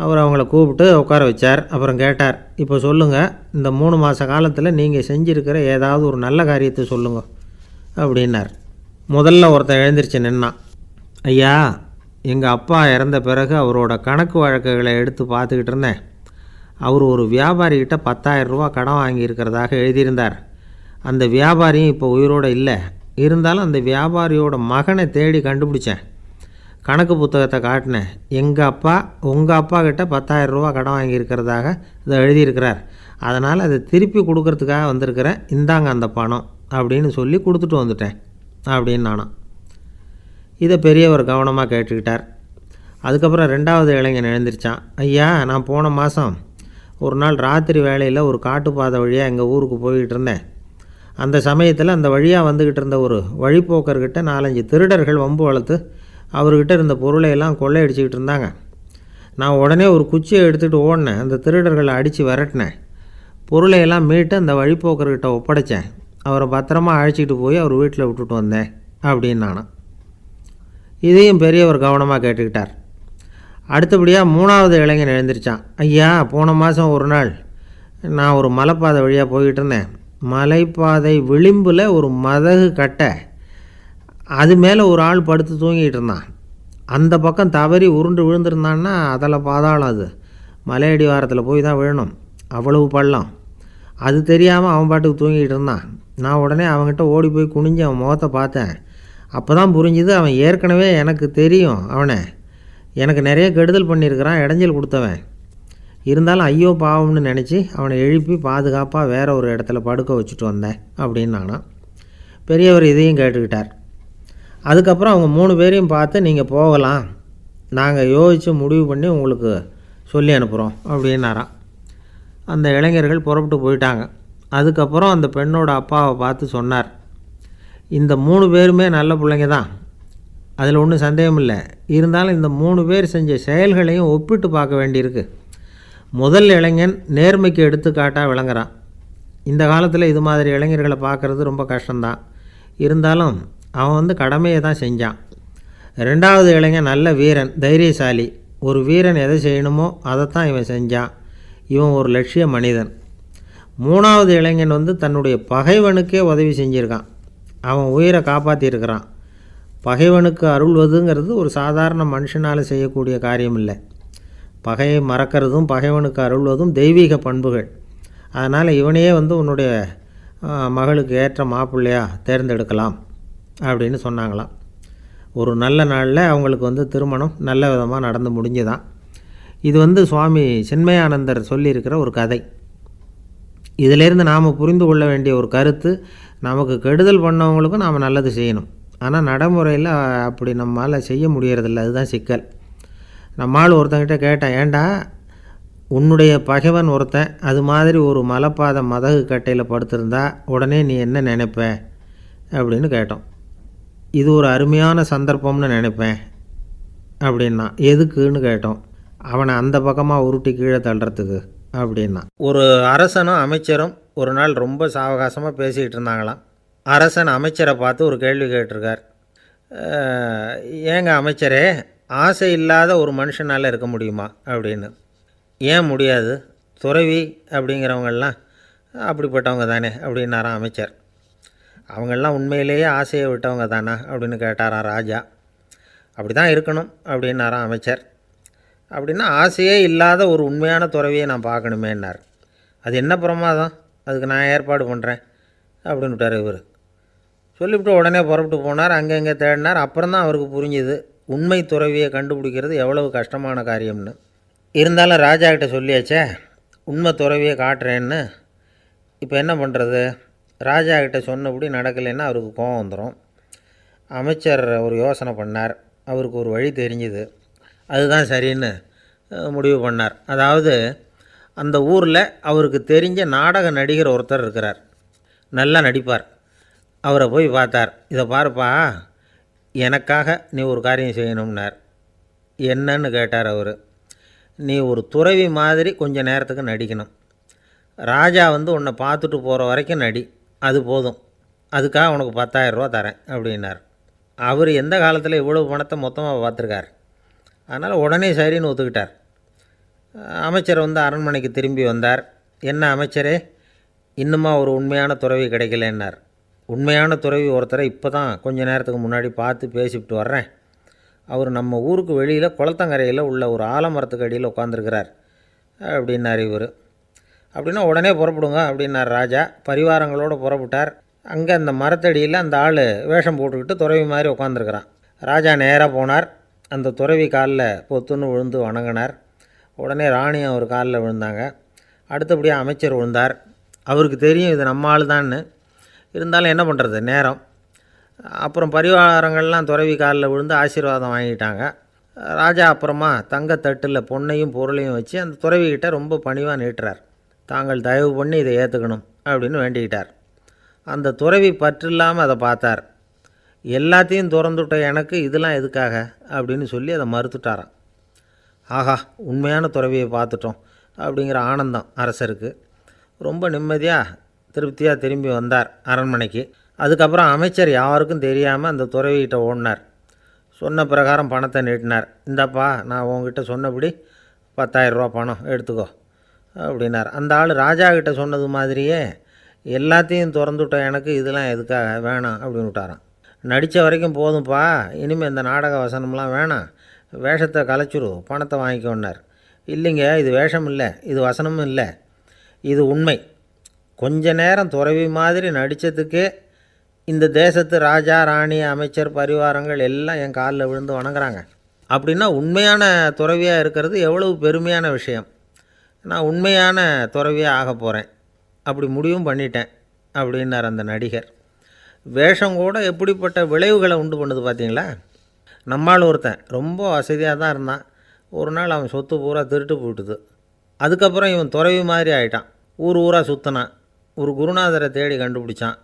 அவர் அவங்கள கூப்பிட்டு உட்கார வச்சார். அப்புறம் கேட்டார், இப்போ சொல்லுங்கள், இந்த 3 மாத காலத்தில் நீங்கள் செஞ்சுருக்கிற ஏதாவது ஒரு நல்ல காரியத்தை சொல்லுங்கள் அப்படின்னார். முதல்ல ஒருத்தன் எழுந்திரிச்சு நின்னான். ஐயா, எங்கள் அப்பா இறந்த பிறகு அவரோட கணக்கு வழக்குகளை எடுத்து பார்த்துக்கிட்டு இருந்தேன். அவர் ஒரு வியாபாரிகிட்ட 10,000 ரூபா கடன் வாங்கியிருக்கிறதாக எழுதியிருந்தார். அந்த வியாபாரியும் இப்போ உயிரோடு இல்லை. இருந்தாலும் அந்த வியாபாரியோட மகனை தேடி கண்டுபிடிச்சேன். கணக்கு புத்தகத்தை காட்டினேன். உங்கள் அப்பா கிட்ட 10,000 ரூபா கடன் வாங்கியிருக்கிறதாக இதை எழுதியிருக்கிறார். அதனால் அதை திருப்பி கொடுக்கறதுக்காக வந்திருக்கிறேன். இந்தாங்க அந்த பணம் அப்படின்னு சொல்லி கொடுத்துட்டு வந்துட்டேன் அப்படின்னு நானாம். இதை பெரியவர் கவனமாக கேட்டுக்கிட்டார். அதுக்கப்புறம் 2வது இளைஞன் எழுந்திரிச்சான். ஐயா, நான் போன மாதம் ஒரு நாள் ராத்திரி வேளையில் ஒரு காட்டுப்பாதை வழியாக எங்கள் ஊருக்கு போய்கிட்டு இருந்தேன். அந்த சமயத்தில் அந்த வழியாக வந்துக்கிட்டு இருந்த ஒரு வழிப்போக்கர்கிட்ட 4-5 திருடர்கள் வம்பு வளர்த்து அவர்கிட்ட இருந்த பொருளை எல்லாம் கொள்ளையடிச்சிக்கிட்டு இருந்தாங்க. நான் உடனே ஒரு குச்சியை எடுத்துகிட்டு ஓடினேன். அந்த திருடர்களை அடித்து விரட்டினேன். பொருளையெல்லாம் மீட்டு அந்த வழிப்போக்கர்கிட்ட ஒப்படைச்சேன். அவரை பத்திரமா அழைச்சிக்கிட்டு போய் அவர் வீட்டில் விட்டுட்டு வந்தேன் அப்படின்னு நானும். இதையும் பெரியவர் கவனமாக கேட்டுக்கிட்டார். அடுத்தபடியாக 3வது இளைஞன் எழுந்திரிச்சான். ஐயா, போன மாதம் ஒரு நாள் நான் ஒரு மலைப்பாதை வழியாக போய்கிட்டு இருந்தேன். மலைப்பாதை விளிம்பில் ஒரு மதகு கட்டை, அது மேலே ஒரு ஆள் படுத்து தூங்கிட்டு இருந்தான். அந்த பக்கம் தவறி உருண்டு விழுந்திருந்தான்னா அதில் பாதாளம். அது மலையடி வாரத்தில் போய் தான் விழணும். அவ்வளவு பள்ளம். அது தெரியாமல் அவன் பாட்டுக்கு தூங்கிட்டு இருந்தான். நான் உடனே அவன்கிட்ட ஓடி போய் குனிஞ்சு அவன் முகத்தை பார்த்தேன். அப்போ தான் புரிஞ்சுது, அவன் ஏற்கனவே எனக்கு தெரியும். எனக்கு நிறைய கெடுதல் பண்ணியிருக்கிறான், இடைஞ்சல் கொடுத்தவன். இருந்தாலும் ஐயோ பாவம்னு நினச்சி அவனை எழுப்பி பாதுகாப்பாக வேறு ஒரு இடத்துல படுக்க வச்சுட்டு வந்தேன் அப்படின்னு நானும். பெரியவர் இதையும் கேட்டுக்கிட்டார். அதுக்கப்புறம் அவங்க 3 பேரையும் பார்த்து, நீங்கள் போகலாம், நாங்கள் யோசித்து முடிவு பண்ணி உங்களுக்கு சொல்லி அனுப்புகிறோம் அப்படின்னாராம். அந்த இளைஞர்கள் புறப்பட்டு போயிட்டாங்க. அதுக்கப்புறம் அந்த பெண்ணோட அப்பாவை பார்த்து சொன்னார், இந்த 3 பேருமே நல்ல பிள்ளைங்க தான், அதில் ஒன்றும் சந்தேகம் இல்லை. இருந்தாலும் இந்த 3 பேர் செஞ்ச செயல்களையும் ஒப்பிட்டு பார்க்க வேண்டியிருக்கு. முதல் இளைஞன் நேர்மைக்கு எடுத்துக்காட்டாக விளங்குறான். இந்த காலத்தில் இது மாதிரி இளைஞர்களை பார்க்குறது ரொம்ப கஷ்டம்தான். இருந்தாலும் அவன் கடமையை தான் செஞ்சான். 2வது இளைஞன் நல்ல வீரன், தைரியசாலி. ஒரு வீரன் எதை செய்யணுமோ அதைத்தான் இவன் செஞ்சான். இவன் ஒரு லட்சிய மனிதன். 3வது இளைஞன் தன்னுடைய பகைவனுக்கே உதவி செஞ்சுருக்கான். அவன் உயிரை காப்பாற்றியிருக்கிறான். பகைவனுக்கு அருள்வதுங்கிறது ஒரு சாதாரண மனுஷனால் செய்யக்கூடிய காரியம் இல்லை. பகையை மறக்கிறதும் பகைவனுக்கு அருள்வதும் தெய்வீக பண்புகள். அதனால் இவனையே உன்னுடைய மகளுக்கு ஏற்ற மாப்பிள்ளையாக தேர்ந்தெடுக்கலாம் அப்படின்னு சொன்னாங்களாம். ஒரு நல்ல நாளில் அவங்களுக்கு திருமணம் நல்ல விதமாக நடந்து முடிஞ்சுதான். இது சுவாமி சின்மயானந்தர் சொல்லியிருக்கிற ஒரு கதை. இதிலேருந்து நாம் புரிந்து கொள்ள வேண்டிய ஒரு கருத்து, நமக்கு கெடுதல் பண்ணவங்களுக்கும் நாம் நல்லது செய்யணும். ஆனால் நடைமுறையில் அப்படி நம்மளால் செய்ய முடியறதில்ல. அதுதான் சிக்கல். நம்மால் ஒருத்தங்கிட்ட கேட்டேன், ஏண்டா உன்னுடைய பகைவன் ஒருத்தன் அது மாதிரி ஒரு மலைப்பாதை மதகு கட்டையில் படுத்திருந்தா உடனே நீ என்ன நினைப்ப அப்படின்னு கேட்டோம். இது ஒரு அருமையான சந்தர்ப்பம்னு நினைப்பேன் அப்படின்னா. எதுக்குன்னு கேட்டோம். அவனை அந்த பக்கமாக உருட்டி கீழே தள்ளுறதுக்கு அப்படின்னா. ஒரு அரசனும் அமைச்சரும் ஒரு நாள் ரொம்ப சாவகாசமாக பேசிக்கிட்டு இருந்தாங்களாம். அரசன் அமைச்சரை பார்த்து ஒரு கேள்வி கேட்டிருக்கார். ஏங்க அமைச்சரே, ஆசை இல்லாத ஒரு மனுஷனால் இருக்க முடியுமா அப்படின்னு. ஏன் முடியாது, துறவி அப்படிங்கிறவங்கெல்லாம் அப்படிப்பட்டவங்க தானே அப்படின்னாராம் அமைச்சர். அவங்கெல்லாம் உண்மையிலேயே ஆசையை விட்டவங்க தானா அப்படின்னு கேட்டாராம் ராஜா. அப்படி தான் இருக்கணும் அப்படின்னாராம் அமைச்சர். அப்படின்னா ஆசையே இல்லாத ஒரு உண்மையான துறவியை நான் பார்க்கணுமேன்னார். அது என்ன பிரமாதம், அதுக்கு நான் ஏற்பாடு பண்ணுறேன் அப்படின்னு விட்டார் இவர். சொல்லிவிட்டு உடனே புறப்பட்டு போனார். அங்கே தேடினார். அப்புறம் தான் அவருக்கு புரிஞ்சுது உண்மை துறவியை கண்டுபிடிக்கிறது எவ்வளவு கஷ்டமான காரியம்னு. இருந்தாலும் ராஜா கிட்ட சொல்லியாச்சே, உண்மை துறவியை காட்டுறேன்னு. இப்போ என்ன பண்ணுறது? ராஜா கிட்ட சொன்னபடி நடக்கலைன்னா அவருக்கு கோபம் வந்துடும். அமைச்சர் ஒரு யோசனை பண்ணார். அவருக்கு ஒரு வழி தெரிஞ்சுது. அதுதான் சரின்னு முடிவு பண்ணார். அதாவது அந்த ஊரில் அவருக்கு தெரிஞ்ச நாடக நடிகர் ஒருத்தர் இருக்கிறார், நல்லா நடிப்பார். அவரை போய் பார்த்தார். இதை பாருப்பா, எனக்காக நீ ஒரு காரியம் செய்யணும்னார். என்னன்னு கேட்டார் அவர். நீ ஒரு துறவி மாதிரி கொஞ்சம் நேரத்துக்கு நடிக்கணும். ராஜா வந்து உன்னை பார்த்துட்டு போகிற வரைக்கும் நடி, அது போதும். அதுக்காக உனக்கு 10,000 ரூபா தரேன் அப்படின்னார். அவர் எந்த காலத்தில் இவ்வளோ பணத்தை மொத்தமாக பார்த்துருக்கார். அதனால் உடனே சரின்னு ஒத்துக்கிட்டார். அமைச்சர் வந்து அரண்மனைக்கு திரும்பி வந்தார். என்ன அமைச்சரே, இன்னுமா ஒரு உண்மையான துறவி கிடைக்கலன்னார். உண்மையான துறவி ஒருத்தரை இப்போ தான் கொஞ்ச நேரத்துக்கு முன்னாடி பார்த்து பேசிவிட்டு வர்றேன். அவர் நம்ம ஊருக்கு வெளியில் குளத்தங்கரையில் உள்ள ஒரு ஆலமரத்துக்கு அடியில் உட்காந்துருக்கிறார் அப்படின்னார் இவர். அப்படின்னா உடனே புறப்படுங்க அப்படின்னார் ராஜா. பரிவாரங்களோடு புறப்பட்டார். அங்கே அந்த மரத்தடியில் அந்த ஆள் வேஷம் போட்டுக்கிட்டு துறவி மாதிரி உட்காந்துருக்கிறான். ராஜா நேராக போனார். அந்த துறவி காலில் பொத்துன்னு விழுந்து வணங்கினார். உடனே ராணி அவர் காலில் விழுந்தாங்க. அடுத்தபடியாக அமைச்சர் விழுந்தார். அவருக்கு தெரியும் இது நம்ம ஆள் தான்னு. இருந்தாலும் என்ன பண்ணுறது, நேரம். அப்புறம் பரிவாரங்கள்லாம் துறவி காலில் விழுந்து ஆசீர்வாதம் வாங்கிட்டாங்க. ராஜா அப்புறமா தங்கத்தட்டில் பொன்னையும் பொருளையும் வச்சு அந்த துறவிக்கிட்ட ரொம்ப பணிவாக நீட்டுறார். தாங்கள் தயவு பண்ணி இதை ஏற்றுக்கணும் அப்படின்னு வேண்டிக்கிட்டார். அந்த துறவி பற்றில்லாமல் அதை பார்த்தார். எல்லாத்தையும் திறந்துவிட்ட எனக்கு இதெல்லாம் எதுக்காக அப்படின்னு சொல்லி அதை மறுத்துட்டாராம். ஆஹா, உண்மையான துறவியை பார்த்துட்டோம் அப்படிங்கிற ஆனந்தம் அரசருக்கு. ரொம்ப நிம்மதியாக திருப்தியாக திரும்பி வந்தார் அரண்மனைக்கு. அதுக்கப்புறம் அமைச்சர் யாருக்கும் தெரியாமல் அந்த துறவிகிட்ட ஓடினார். சொன்ன பிரகாரம் பணத்தை நீட்டினார். இந்தப்பா, நான் உங்ககிட்ட சொன்னபடி 10,000 ரூபா பணம் எடுத்துக்கோ அப்படின்னார். அந்த ஆள் ராஜா கிட்ட சொன்னது மாதிரியே எல்லாத்தையும் திறந்துவிட்ட எனக்கு இதெல்லாம் எதுக்காக வேணாம் அப்படின்னு விட்டாரான். நடித்த வரைக்கும் போதும்ப்பா, இனிமேல் இந்த நாடக வசனம்லாம் வேணாம், வேஷத்தை கலைச்சிரு, பணத்தை வாங்கிக்கோன்னார். இல்லைங்க, இது வேஷம் இல்லை, இது வசனமும் இல்லை, இது உண்மை. கொஞ்ச நேரம் துறவி மாதிரி நடித்ததுக்கே இந்த தேசத்து ராஜா, ராணி, அமைச்சர், பரிவாரங்கள் எல்லாம் என் காலில் விழுந்து வணங்குறாங்க. அப்படின்னா உண்மையான துறவியாக இருக்கிறது எவ்வளவு பெருமையான விஷயம். நான் உண்மையான துறவியாக ஆக போகிறேன், அப்படி முடிவும் பண்ணிட்டேன் அப்படின்னார் அந்த நடிகர். வேஷம் கூட எப்படிப்பட்ட விளைவுகளை உண்டு பண்ணுது பார்த்தீங்களா. நம்மால் ஒருத்தன் ரொம்ப வசதியாக தான் இருந்தான். ஒரு நாள் அவன் சொத்து பூரா திருட்டு போயிட்டுது. அதுக்கப்புறம் இவன் துறவி மாதிரி ஆகிட்டான். ஊர் ஊராக சுற்றினான். ஒரு குருநாதரை தேடி கண்டுபிடிச்சான்.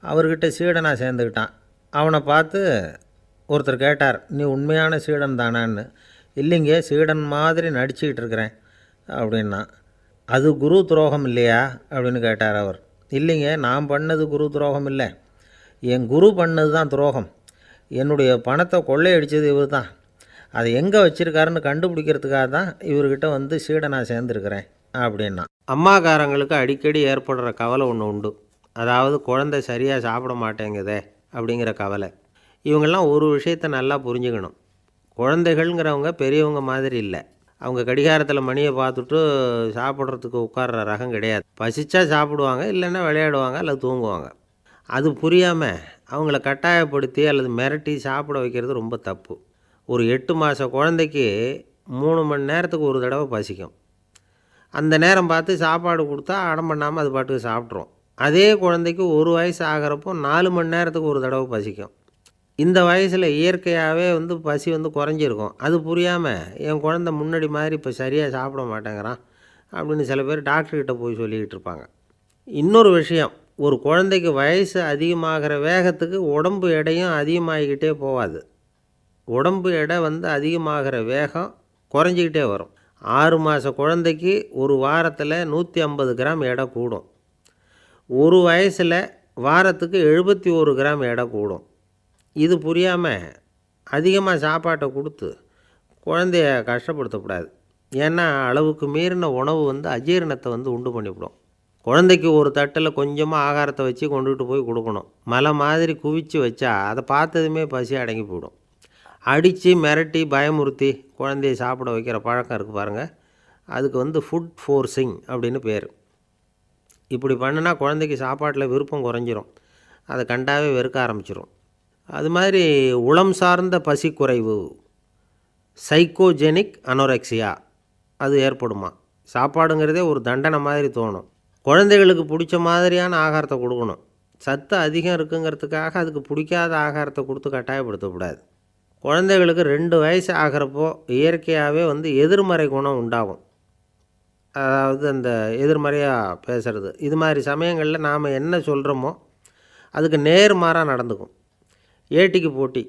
அவர்கிட்ட சீடனாக சேர்ந்துக்கிட்டான். அவனை பார்த்து ஒருத்தர் கேட்டார், நீ உண்மையான சீடன் தானான்னு. இல்லைங்க, சீடன் மாதிரி நடிச்சுக்கிட்டு இருக்கிறேன் அப்படின்னா. அது குரு துரோகம் இல்லையா அப்படின்னு கேட்டார் அவர். இல்லைங்க, நான் பண்ணது குரு துரோகம் இல்லை, என் குரு பண்ணது தான் துரோகம். என்னுடைய பணத்தை கொள்ளையடித்தது இவர் தான். அதை எங்கே வச்சுருக்காருன்னு கண்டுபிடிக்கிறதுக்காக தான் இவர்கிட்ட வந்து சீடனாக சேர்ந்துருக்கிறேன் அப்படின்னா. அம்மாக்காரங்களுக்கு அடிக்கடி ஏற்படுற கவலை ஒன்று உண்டு. அதாவது குழந்தை சரியாக சாப்பிட மாட்டேங்குதே அப்படிங்கிற கவலை. இவங்கெல்லாம் ஒரு விஷயத்தை நல்லா புரிஞ்சுக்கணும். குழந்தைகள்ங்கிறவங்க பெரியவங்க மாதிரி இல்லை. அவங்க கடிகாரத்தில் மணியை பார்த்துட்டு சாப்பிட்றதுக்கு உட்கார்ற ரகம் கிடையாது. பசிச்சா சாப்பிடுவாங்க, இல்லைன்னா விளையாடுவாங்க அல்லது தூங்குவாங்க. அது புரியாமல் அவங்கள கட்டாயப்படுத்தி அல்லது மிரட்டி சாப்பிட வைக்கிறது ரொம்ப தப்பு. ஒரு 8 மாத குழந்தைக்கு 3 மணி நேரத்துக்கு ஒரு தடவை பசிக்கும். அந்த நேரம் பார்த்து சாப்பாடு கொடுத்தா அடம் பண்ணாமல் அது பாட்டுக்கு சாப்பிட்றோம். அதே குழந்தைக்கு 1 வயசு ஆகிறப்போ 4 மணி நேரத்துக்கு ஒரு தடவை பசிக்கும். இந்த வயசில் இயற்கையாகவே பசி குறைஞ்சிருக்கும். அது புரியாமல் என் குழந்தை முன்னாடி மாதிரி இப்போ சரியாக சாப்பிட மாட்டேங்கிறான் அப்படின்னு சில பேர் டாக்டர்கிட்ட போய் சொல்லிக்கிட்டு இருப்பாங்க. இன்னொரு விஷயம், ஒரு குழந்தைக்கு வயசு அதிகமாகிற வேகத்துக்கு உடம்பு எடையும் அதிகமாகிக்கிட்டே போகாது. உடம்பு எடை அதிகமாகிற வேகம் குறைஞ்சிக்கிட்டே வரும். 6 மாத குழந்தைக்கு ஒரு வாரத்தில் 150 கிராம் எடை கூடும். ஒரு வயசில் வாரத்துக்கு 71 கிராம் எடை கூடும். இது புரியாமல் அதிகமாக சாப்பாட்டை கொடுத்து குழந்தைய கஷ்டப்படுத்தக்கூடாது. ஏன்னா அளவுக்கு மீறின உணவு அஜீரணத்தை உண்டு பண்ணிவிடும். குழந்தைக்கு ஒரு தட்டில் கொஞ்சமாக ஆகாரத்தை வச்சு கொண்டுகிட்டு போய் கொடுக்கணும். மலை மாதிரி குவிச்சு வச்சா அதை பார்த்ததுமே பசி அடங்கி போயிடும். அடித்து மிரட்டி பயமுறுத்தி குழந்தைய சாப்பிட வைக்கிற பழக்கம் இருக்குது பாருங்கள், அதுக்கு ஃபுட் ஃபோர்ஸிங் அப்படின்னு பேர். இப்படி பண்ணினா குழந்தைக்கு சாப்பாட்டில் விருப்பம் குறைஞ்சிரும், அதை கண்டாவே வெறுக்க ஆரம்பிச்சிடும். அது மாதிரி உளம் சார்ந்த பசி குறைவு, சைக்கோஜெனிக் அனோரெக்சியா, அது ஏற்படுமா. சாப்பாடுங்கிறதே ஒரு தண்டனை மாதிரி தோணும். குழந்தைகளுக்கு பிடிச்ச மாதிரியான ஆகாரத்தை கொடுக்கணும். சத்து அதிகம் இருக்குங்கிறதுக்காக அதுக்கு பிடிக்காத ஆகாரத்தை கொடுத்து கட்டாயப்படுத்தக்கூடாது. குழந்தைகளுக்கு 2 வயசு ஆகிறப்போ இயற்கையாகவே எதிர்மறை குணம் உண்டாகும். அதாவது அந்த எதிர்மறையாக பேசுகிறது. இது மாதிரி சமயங்களில் நாம் என்ன சொல்கிறோமோ அதுக்கு நேர்மாறாக நடந்துக்கும். ஏட்டிக்கு போட்டி.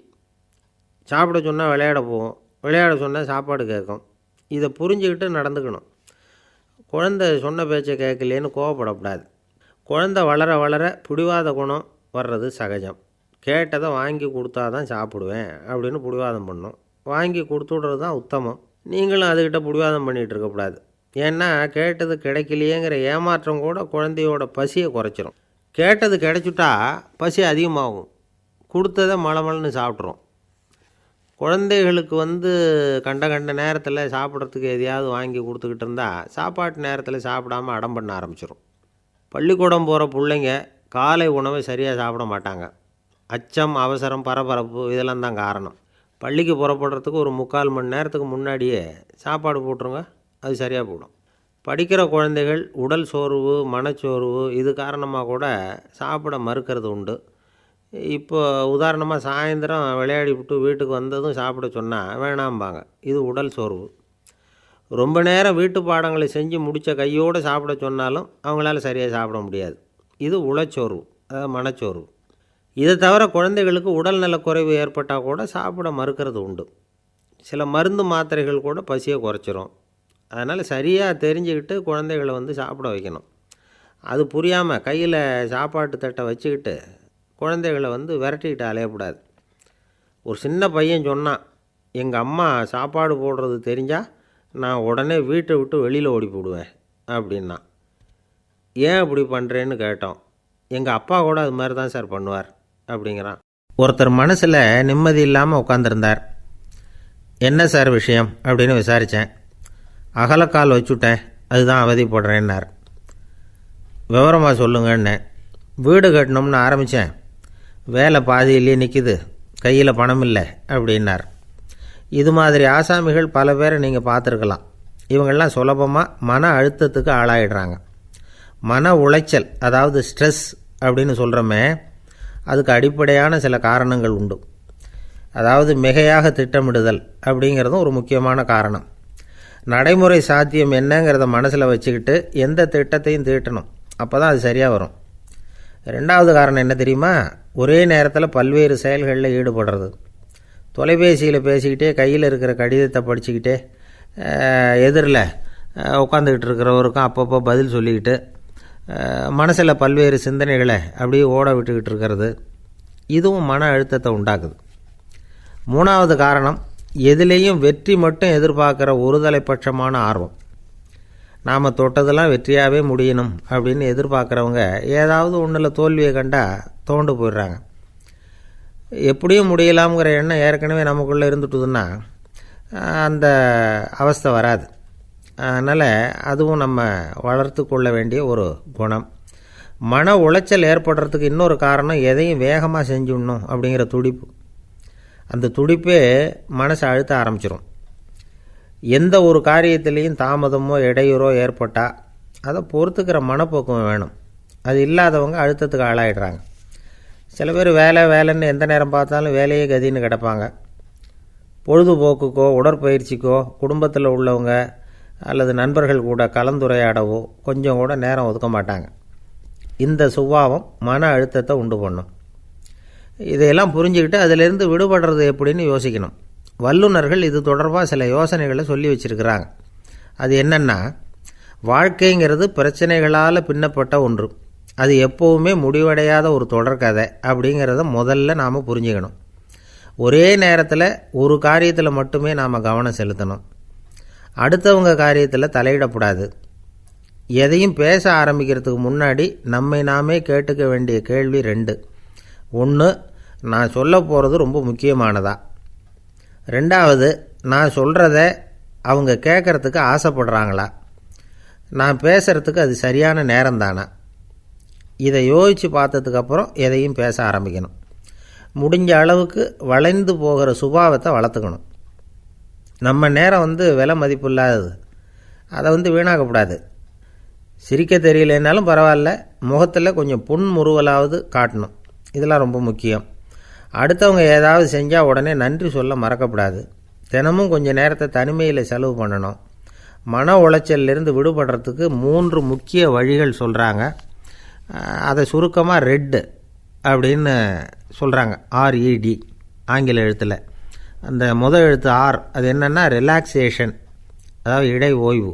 சாப்பிட சொன்னால் விளையாட போகும், விளையாட சொன்னால் சாப்பாடு கேட்கும். இதை புரிஞ்சுக்கிட்டு நடந்துக்கணும். குழந்தை சொன்ன பேச்சை கேட்கலேன்னு கோவப்படக்கூடாது. குழந்தை வளர வளர பிடிவாத குணம் வர்றது சகஜம். கேட்டதை வாங்கி கொடுத்தா தான் சாப்பிடுவேன் அப்படின்னு பிடிவாதம் பண்ணும். வாங்கி கொடுத்துடுறது தான் உத்தமம். நீங்களும் அதுக்கிட்ட பிடிவாதம் பண்ணிகிட்டு இருக்கக்கூடாது. ஏன்னா கேட்டது கிடைக்கலையேங்கிற ஏமாற்றம் கூட குழந்தையோட பசியை குறைச்சிரும். கேட்டது கிடைச்சிட்டா பசி அதிகமாகும். கொடுத்ததை மலமலன்னு சாப்பிட்றோம். குழந்தைகளுக்கு கண்ட நேரத்தில் சாப்பிட்றதுக்கு எதையாவது வாங்கி கொடுத்துக்கிட்டு இருந்தால் சாப்பாட்டு நேரத்தில் சாப்பிடாமல் அடம் பண்ண ஆரம்பிச்சிடும். பள்ளிக்கூடம் போகிற பிள்ளைங்க காலை உணவை சரியாக சாப்பிட மாட்டாங்க. அச்சம், அவசரம், பரபரப்பு இதெல்லாம் தான் காரணம். பள்ளிக்கு புறப்படுறதுக்கு ஒரு 3/4 மணி நேரத்துக்கு முன்னாடியே சாப்பாடு போட்டுருங்க, அது சரியாக போடும். படிக்கிற குழந்தைகள் உடல் சோர்வு, மனச்சோர்வு இது காரணமாக கூட சாப்பிட மறுக்கிறது உண்டு. இப்போ உதாரணமாக சாயந்தரம் விளையாடி விட்டு வீட்டுக்கு வந்ததும் சாப்பிட சொன்னால் வேணாம்பாங்க. இது உடல் சோர்வு. ரொம்ப நேரம் வீட்டு பாடங்களை செஞ்சு முடித்த கையோடு சாப்பிட சொன்னாலும் அவங்களால சரியாக சாப்பிட முடியாது. இது உளச்சோர்வு, அதாவது மனச்சோர்வு. இதை தவிர குழந்தைகளுக்கு உடல்நலக்குறைவு ஏற்பட்டால் கூட சாப்பிட மறுக்கிறது உண்டு. சில மருந்து மாத்திரைகள் கூட பசியை குறைச்சிரும். அதனால் சரியாக தெரிஞ்சுக்கிட்டு குழந்தைகளை சாப்பிட வைக்கணும். அது புரியாமல் கையில் சாப்பாட்டு தட்டை வச்சுக்கிட்டு குழந்தைகளை விரட்டிக்கிட்டு அலையக்கூடாது. ஒரு சின்ன பையன் சொன்னான், எங்கள் அம்மா சாப்பாடு போடுறது தெரிஞ்சால் நான் உடனே வீட்டை விட்டு வெளியில் ஓடி போடுவேன் அப்படின்னா. ஏன் அப்படி பண்ணுறேன்னு கேட்டோம். எங்கள் அப்பா கூட அது மாதிரி தான் சார் பண்ணுவார் அப்படிங்கிறான். ஒருத்தர் மனசில் நிம்மதி இல்லாமல் உட்காந்துருந்தார். என்ன சார் விஷயம் அப்படின்னு விசாரித்தேன். அகலக்கால் வச்சுட்டேன், அதுதான் அவதிப்படுறேன்னார். விவரமாக சொல்லுங்கன்னேன். வீடு கட்டணும்னு ஆரம்பித்தேன், வேலை பாதியிலேயே நிற்கிது, கையில் பணம் இல்லை அப்படின்னார். இது மாதிரி ஆசாமிகள் பல பேரை நீங்கள் பார்த்துருக்கலாம். இவங்கெல்லாம் சுலபமாக மன அழுத்தத்துக்கு ஆளாயிடுறாங்க. மன உளைச்சல், அதாவது ஸ்ட்ரெஸ் அப்படின்னு சொல்கிறோமே, அதுக்கு அடிப்படையான சில காரணங்கள் உண்டு. அதாவது மிகையாக திட்டமிடுதல் அப்படிங்கிறதும் ஒரு முக்கியமான காரணம். நடைமுறை சாத்தியம் என்னங்கிறத மனசில் வச்சுக்கிட்டு எந்த திட்டத்தையும் தீட்டணும், அப்போ தான் அது சரியாக வரும். 2வது காரணம் என்ன தெரியுமா? ஒரே நேரத்தில் பல்வேறு செயல்களில் ஈடுபடுறது. தொலைபேசியில் பேசிக்கிட்டே கையில் இருக்கிற கடிதத்தை படிச்சுக்கிட்டே எதிரில் உட்காந்துக்கிட்டு இருக்கிறவருக்கும் அப்பப்போ பதில் சொல்லிக்கிட்டு மனசில் பல்வேறு சிந்தனைகளை அப்படியே ஓட விட்டுக்கிட்டு இருக்கிறது, இதுவும் மன அழுத்தத்தை உண்டாக்குது. 3வது காரணம், எதிலேயும் வெற்றி மட்டும் எதிர்பார்க்குற ஒருதலைப்பட்சமான ஆர்வம். நாம் தொட்டதெல்லாம் வெற்றியாகவே முடியணும் அப்படின்னு எதிர்பார்க்குறவங்க ஏதாவது ஒன்றில் தோல்வியை கண்டால் தோண்டு போயிடுறாங்க. எப்படியும் முடியலாம்ங்கிற எண்ணம் ஏற்கனவே நமக்குள்ளே இருந்துட்டுதுன்னா அந்த அவஸ்தை வராது. அதனால் அதுவும் நம்ம வளர்த்து கொள்ள வேண்டிய ஒரு குணம். மன உளைச்சல் ஏற்படுறதுக்கு இன்னொரு காரணம், எதையும் வேகமாக செஞ்சுடணும் அப்படிங்கிற துடிப்பு. அந்த துடிப்பே மனசை அழுத்த ஆரம்பிச்சிடும். எந்த ஒரு காரியத்திலையும் தாமதமோ இடையூறோ ஏற்பட்டால் அதை பொறுத்துக்கிற மனப்போக்கம் வேணும். அது இல்லாதவங்க அழுத்தத்துக்கு ஆளாயிடுறாங்க. சில பேர் வேலைன்னு எந்த நேரம் பார்த்தாலும் வேலையே கதின்னு கிடப்பாங்க. பொழுதுபோக்குக்கோ உடற்பயிற்சிக்கோ குடும்பத்தில் உள்ளவங்க அல்லது நண்பர்கள் கூட கலந்துரையாடவோ கொஞ்சம் கூட நேரம் ஒதுக்க மாட்டாங்க. இந்த சுபாவம் மன அழுத்தத்தை உண்டு பண்ணும். இதையெல்லாம் புரிஞ்சுக்கிட்டு அதிலிருந்து விடுபடுறது எப்படின்னு யோசிக்கணும். வல்லுநர்கள் இது தொடர்பாக சில யோசனைகளை சொல்லி வச்சுருக்கிறாங்க. அது என்னென்னா, வாழ்க்கைங்கிறது பிரச்சனைகளால் பின்னப்பட்ட ஒன்று. அது எப்போவுமே முடிவடையாத ஒரு தொடர்கதை அப்படிங்கிறத முதல்ல நாம் புரிஞ்சுக்கணும். ஒரே நேரத்தில் ஒரு காரியத்தில் மட்டுமே நாம் கவனம் செலுத்தணும். அடுத்தவங்க காரியத்தில் தலையிடக்கூடாது. எதையும் பேச ஆரம்பிக்கிறதுக்கு முன்னாடி நம்மை நாமே கேட்டுக்க வேண்டிய கேள்வி 2. 1, நான் சொல்ல போகிறது ரொம்ப முக்கியமானதா? 2வது, நான் சொல்கிறத அவங்க கேட்குறதுக்கு ஆசைப்படுறாங்களா? நான் பேசுகிறதுக்கு அது சரியான நேரம் தானா? இதை யோசித்து பார்த்ததுக்கப்புறம் எதையும் பேச ஆரம்பிக்கணும். முடிஞ்ச அளவுக்கு வளைந்து போகிற சுபாவத்தை வளர்த்துக்கணும். நம்ம நேரம் விலை மதிப்பு இல்லாதது, அதை வீணாக்கக்கூடாது. சிரிக்க தெரியலனாலும் பரவாயில்ல, முகத்தில் கொஞ்சம் புன்முறுவலாவது காட்டணும். இதெல்லாம் ரொம்ப முக்கியம். அடுத்தவங்க ஏதாவது செஞ்சால் உடனே நன்றி சொல்ல மறக்கப்படாது. தினமும் கொஞ்சம் நேரத்தை தனிமையில் செலவு பண்ணணும். மன உளைச்சலிருந்து விடுபடுறதுக்கு 3 முக்கிய வழிகள் சொல்கிறாங்க. அதை சுருக்கமாக ரெட் அப்படின்னு சொல்கிறாங்க. RED ஆங்கில எழுத்தில். அந்த முதல் எழுத்து R, அது என்னென்னா ரிலாக்ஸேஷன், அதாவது இடை ஓய்வு.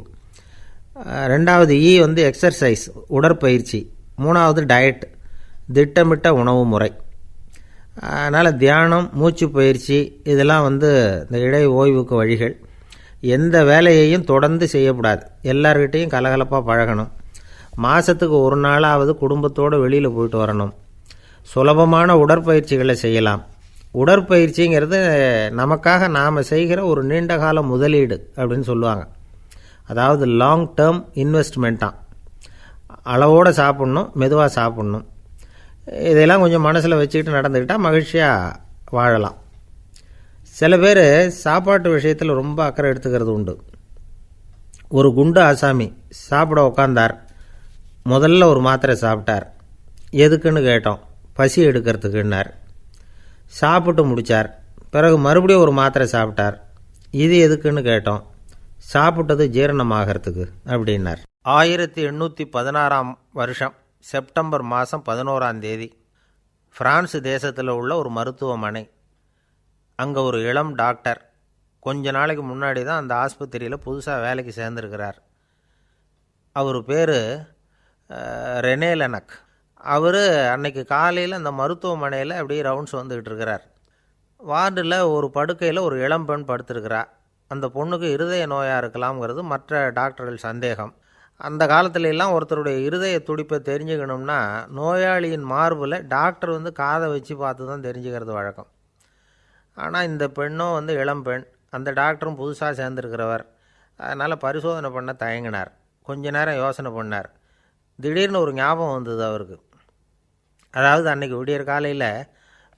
2வது E வந்து எக்ஸர்சைஸ், உடற்பயிற்சி. 3வது டயட், திட்டமிட்ட உணவு முறை. அதனால் தியானம், மூச்சு பயிற்சி இதெல்லாம் வந்து இந்த இடை ஓய்வுக்கு வழிகள். எந்த வேலையையும் தொடர்ந்து செய்யக்கூடாது. எல்லார்கிட்டையும் கலகலப்பாக பழகணும். மாதத்துக்கு ஒரு நாளாவது குடும்பத்தோடு வெளியில் போயிட்டு வரணும். சுலபமான உடற்பயிற்சிகளை செய்யலாம். உடற்பயிற்சிங்கிறது நமக்காக நாம் செய்கிற ஒரு நீண்டகால முதலீடு அப்படின்னு சொல்லுவாங்க. அதாவது லாங் டேர்ம் இன்வெஸ்ட்மெண்ட்டாக. அளவோடு சாப்பிட்ணும், மெதுவாக சாப்பிட்ணும். இதெல்லாம் கொஞ்சம் மனசில் வச்சுக்கிட்டு நடந்துக்கிட்டால் மகிழ்ச்சியாக வாழலாம். சில பேர் சாப்பாட்டு விஷயத்தில் ரொம்ப அக்கறை எடுத்துக்கிறது உண்டு. ஒரு குண்டு ஆசாமி சாப்பிட உக்காந்தார். முதல்ல ஒரு மாத்திரை சாப்பிட்டார். எதுக்குன்னு கேட்டோம். பசி எடுக்கிறதுக்குன்னார். சாப்பிட்டு முடித்தார். பிறகு மறுபடியும் ஒரு மாத்திரை சாப்பிட்டார். இது எதுக்குன்னு கேட்டோம். சாப்பிட்டது ஜீரணமாகறதுக்கு அப்படின்னார். 1816 வருஷம் செப்டம்பர் மாதம் 11 பிரான்ஸ் தேசத்தில் உள்ள ஒரு மருத்துவமனை. அங்கே ஒரு இளம் டாக்டர் கொஞ்ச நாளைக்கு முன்னாடி தான் அந்த ஆஸ்பத்திரியில் புதுசாக வேலைக்கு சேர்ந்துருக்கிறார். அவர் பேர் ரெனே லெனக். அவர் அன்னைக்கு காலையில் அந்த மருத்துவமனையில் அப்படியே ரவுண்ட்ஸ் வந்துக்கிட்டு இருக்கிறார். வார்டில் ஒரு படுக்கையில் ஒரு இளம் பெண் படுத்திருக்கிறா. அந்த பொண்ணுக்கு இருதய நோயாக இருக்கலாம்ங்கிறது மற்ற டாக்டர்கள் சந்தேகம். அந்த காலத்துல ஒருத்தருடைய இருதய துடிப்பை தெரிஞ்சுக்கணும்னா நோயாளியின் மார்பில் டாக்டர் வந்து காதை வச்சு பார்த்து தான் தெரிஞ்சுக்கிறது வழக்கம். ஆனால் இந்த பெண்ணும் வந்து இளம் பெண், அந்த டாக்டரும் புதுசாக சேர்ந்துருக்கிறவர். அதனால் பரிசோதனை பண்ண தயங்கினார். கொஞ்ச நேரம் யோசனை பண்ணார். திடீர்னு ஒரு ஞாபகம் வந்தது அவருக்கு. அதாவது அன்றைக்கி விடியற் காலையில்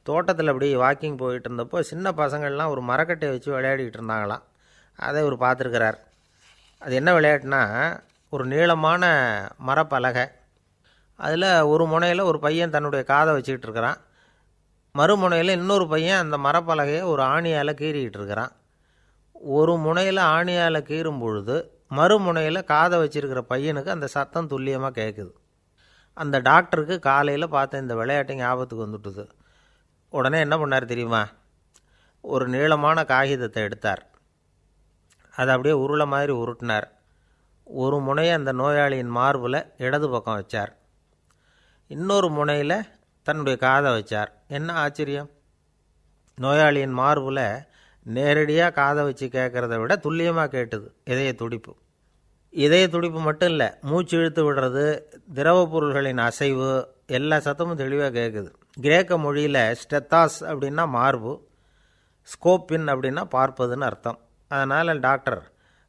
தோட்டத்தில் அப்படி வாக்கிங் போயிட்டு இருந்தப்போ சின்ன பசங்கள்லாம் ஒரு மரக்கட்டையை வச்சு விளையாடிக்கிட்டு இருந்தாங்களாம். அதை இவர் பார்த்துருக்கிறார். அது என்ன விளையாட்டுனா, ஒரு நீளமான மரப்பலகை, அதில் ஒரு முனையில் ஒரு பையன் தன்னுடைய காதை வச்சுக்கிட்டு இருக்கிறான். மறுமுனையில் இன்னொரு பையன் அந்த மரப்பலகையை ஒரு ஆணியால் கீறிக்கிட்டு இருக்கிறான். ஒரு முனையில் ஆணியால் கீறும் பொழுது மறுமுனையில் காதை வச்சிருக்கிற பையனுக்கு அந்த சத்தம் துல்லியமாக கேட்குது. அந்த டாக்டருக்கு காலையில் பார்த்த இந்த விளையாட்டு ஞாபகத்துக்கு வந்துட்டுது. உடனே என்ன பண்ணார் தெரியுமா? ஒரு நீளமான காகிதத்தை எடுத்தார். அதை அப்படியே உருளை மாதிரி உருட்டினார். ஒரு முனையை அந்த நோயாளியின் மார்பில் இடது பக்கம் வச்சார். இன்னொரு முனையில் தன்னுடைய காதை வச்சார். என்ன ஆச்சரியம்! நோயாளியின் மார்பில் நேரடியாக காதை வச்சு கேட்குறத விட துல்லியமாக கேட்டுது இதய துடிப்பு. இதய துடிப்பு மட்டும் இல்லை, மூச்சு இழுத்து விடுறது, திரவ பொருள்களின் அசைவு, எல்லா சத்தமும் தெளிவாக கேட்குது. கிரேக்க மொழியில் ஸ்டெத்தாஸ் அப்படின்னா மார்பு, ஸ்கோப்பின் அப்படின்னா பார்ப்பதுன்னு அர்த்தம். அதனால் டாக்டர்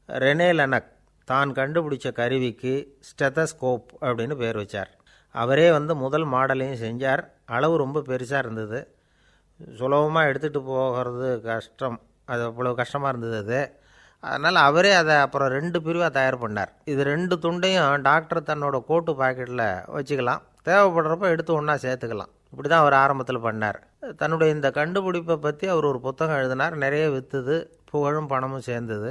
ரெனே லெனக் தான் கண்டுபிடிச்ச கருவிக்கு ஸ்டெத்தஸ்கோப் அப்படின்னு பேர் வச்சார். அவரே வந்து முதல் மாடலையும் செஞ்சார். அளவு ரொம்ப பெருசாக இருந்தது. சுலபமாக எடுத்துகிட்டு போகிறது கஷ்டம். அது அவ்வளோ கஷ்டமாக இருந்தது அது. அதனால் அவரே அதை அப்புறம் 2 பிரிவாக தயார் பண்ணார். இது 2 துண்டையும் டாக்டர் தன்னோட கோட்டு பாக்கெட்டில் வச்சுக்கலாம். தேவைப்படுறப்ப எடுத்து ஒன்றா சேர்த்துக்கலாம். இப்படி தான் அவர் ஆரம்பத்தில் பண்ணார். தன்னுடைய இந்த கண்டுபிடிப்பை பற்றி அவர் ஒரு புத்தகம் எழுதினார். நிறைய விற்றுது. புகழும் பணமும் சேர்ந்தது.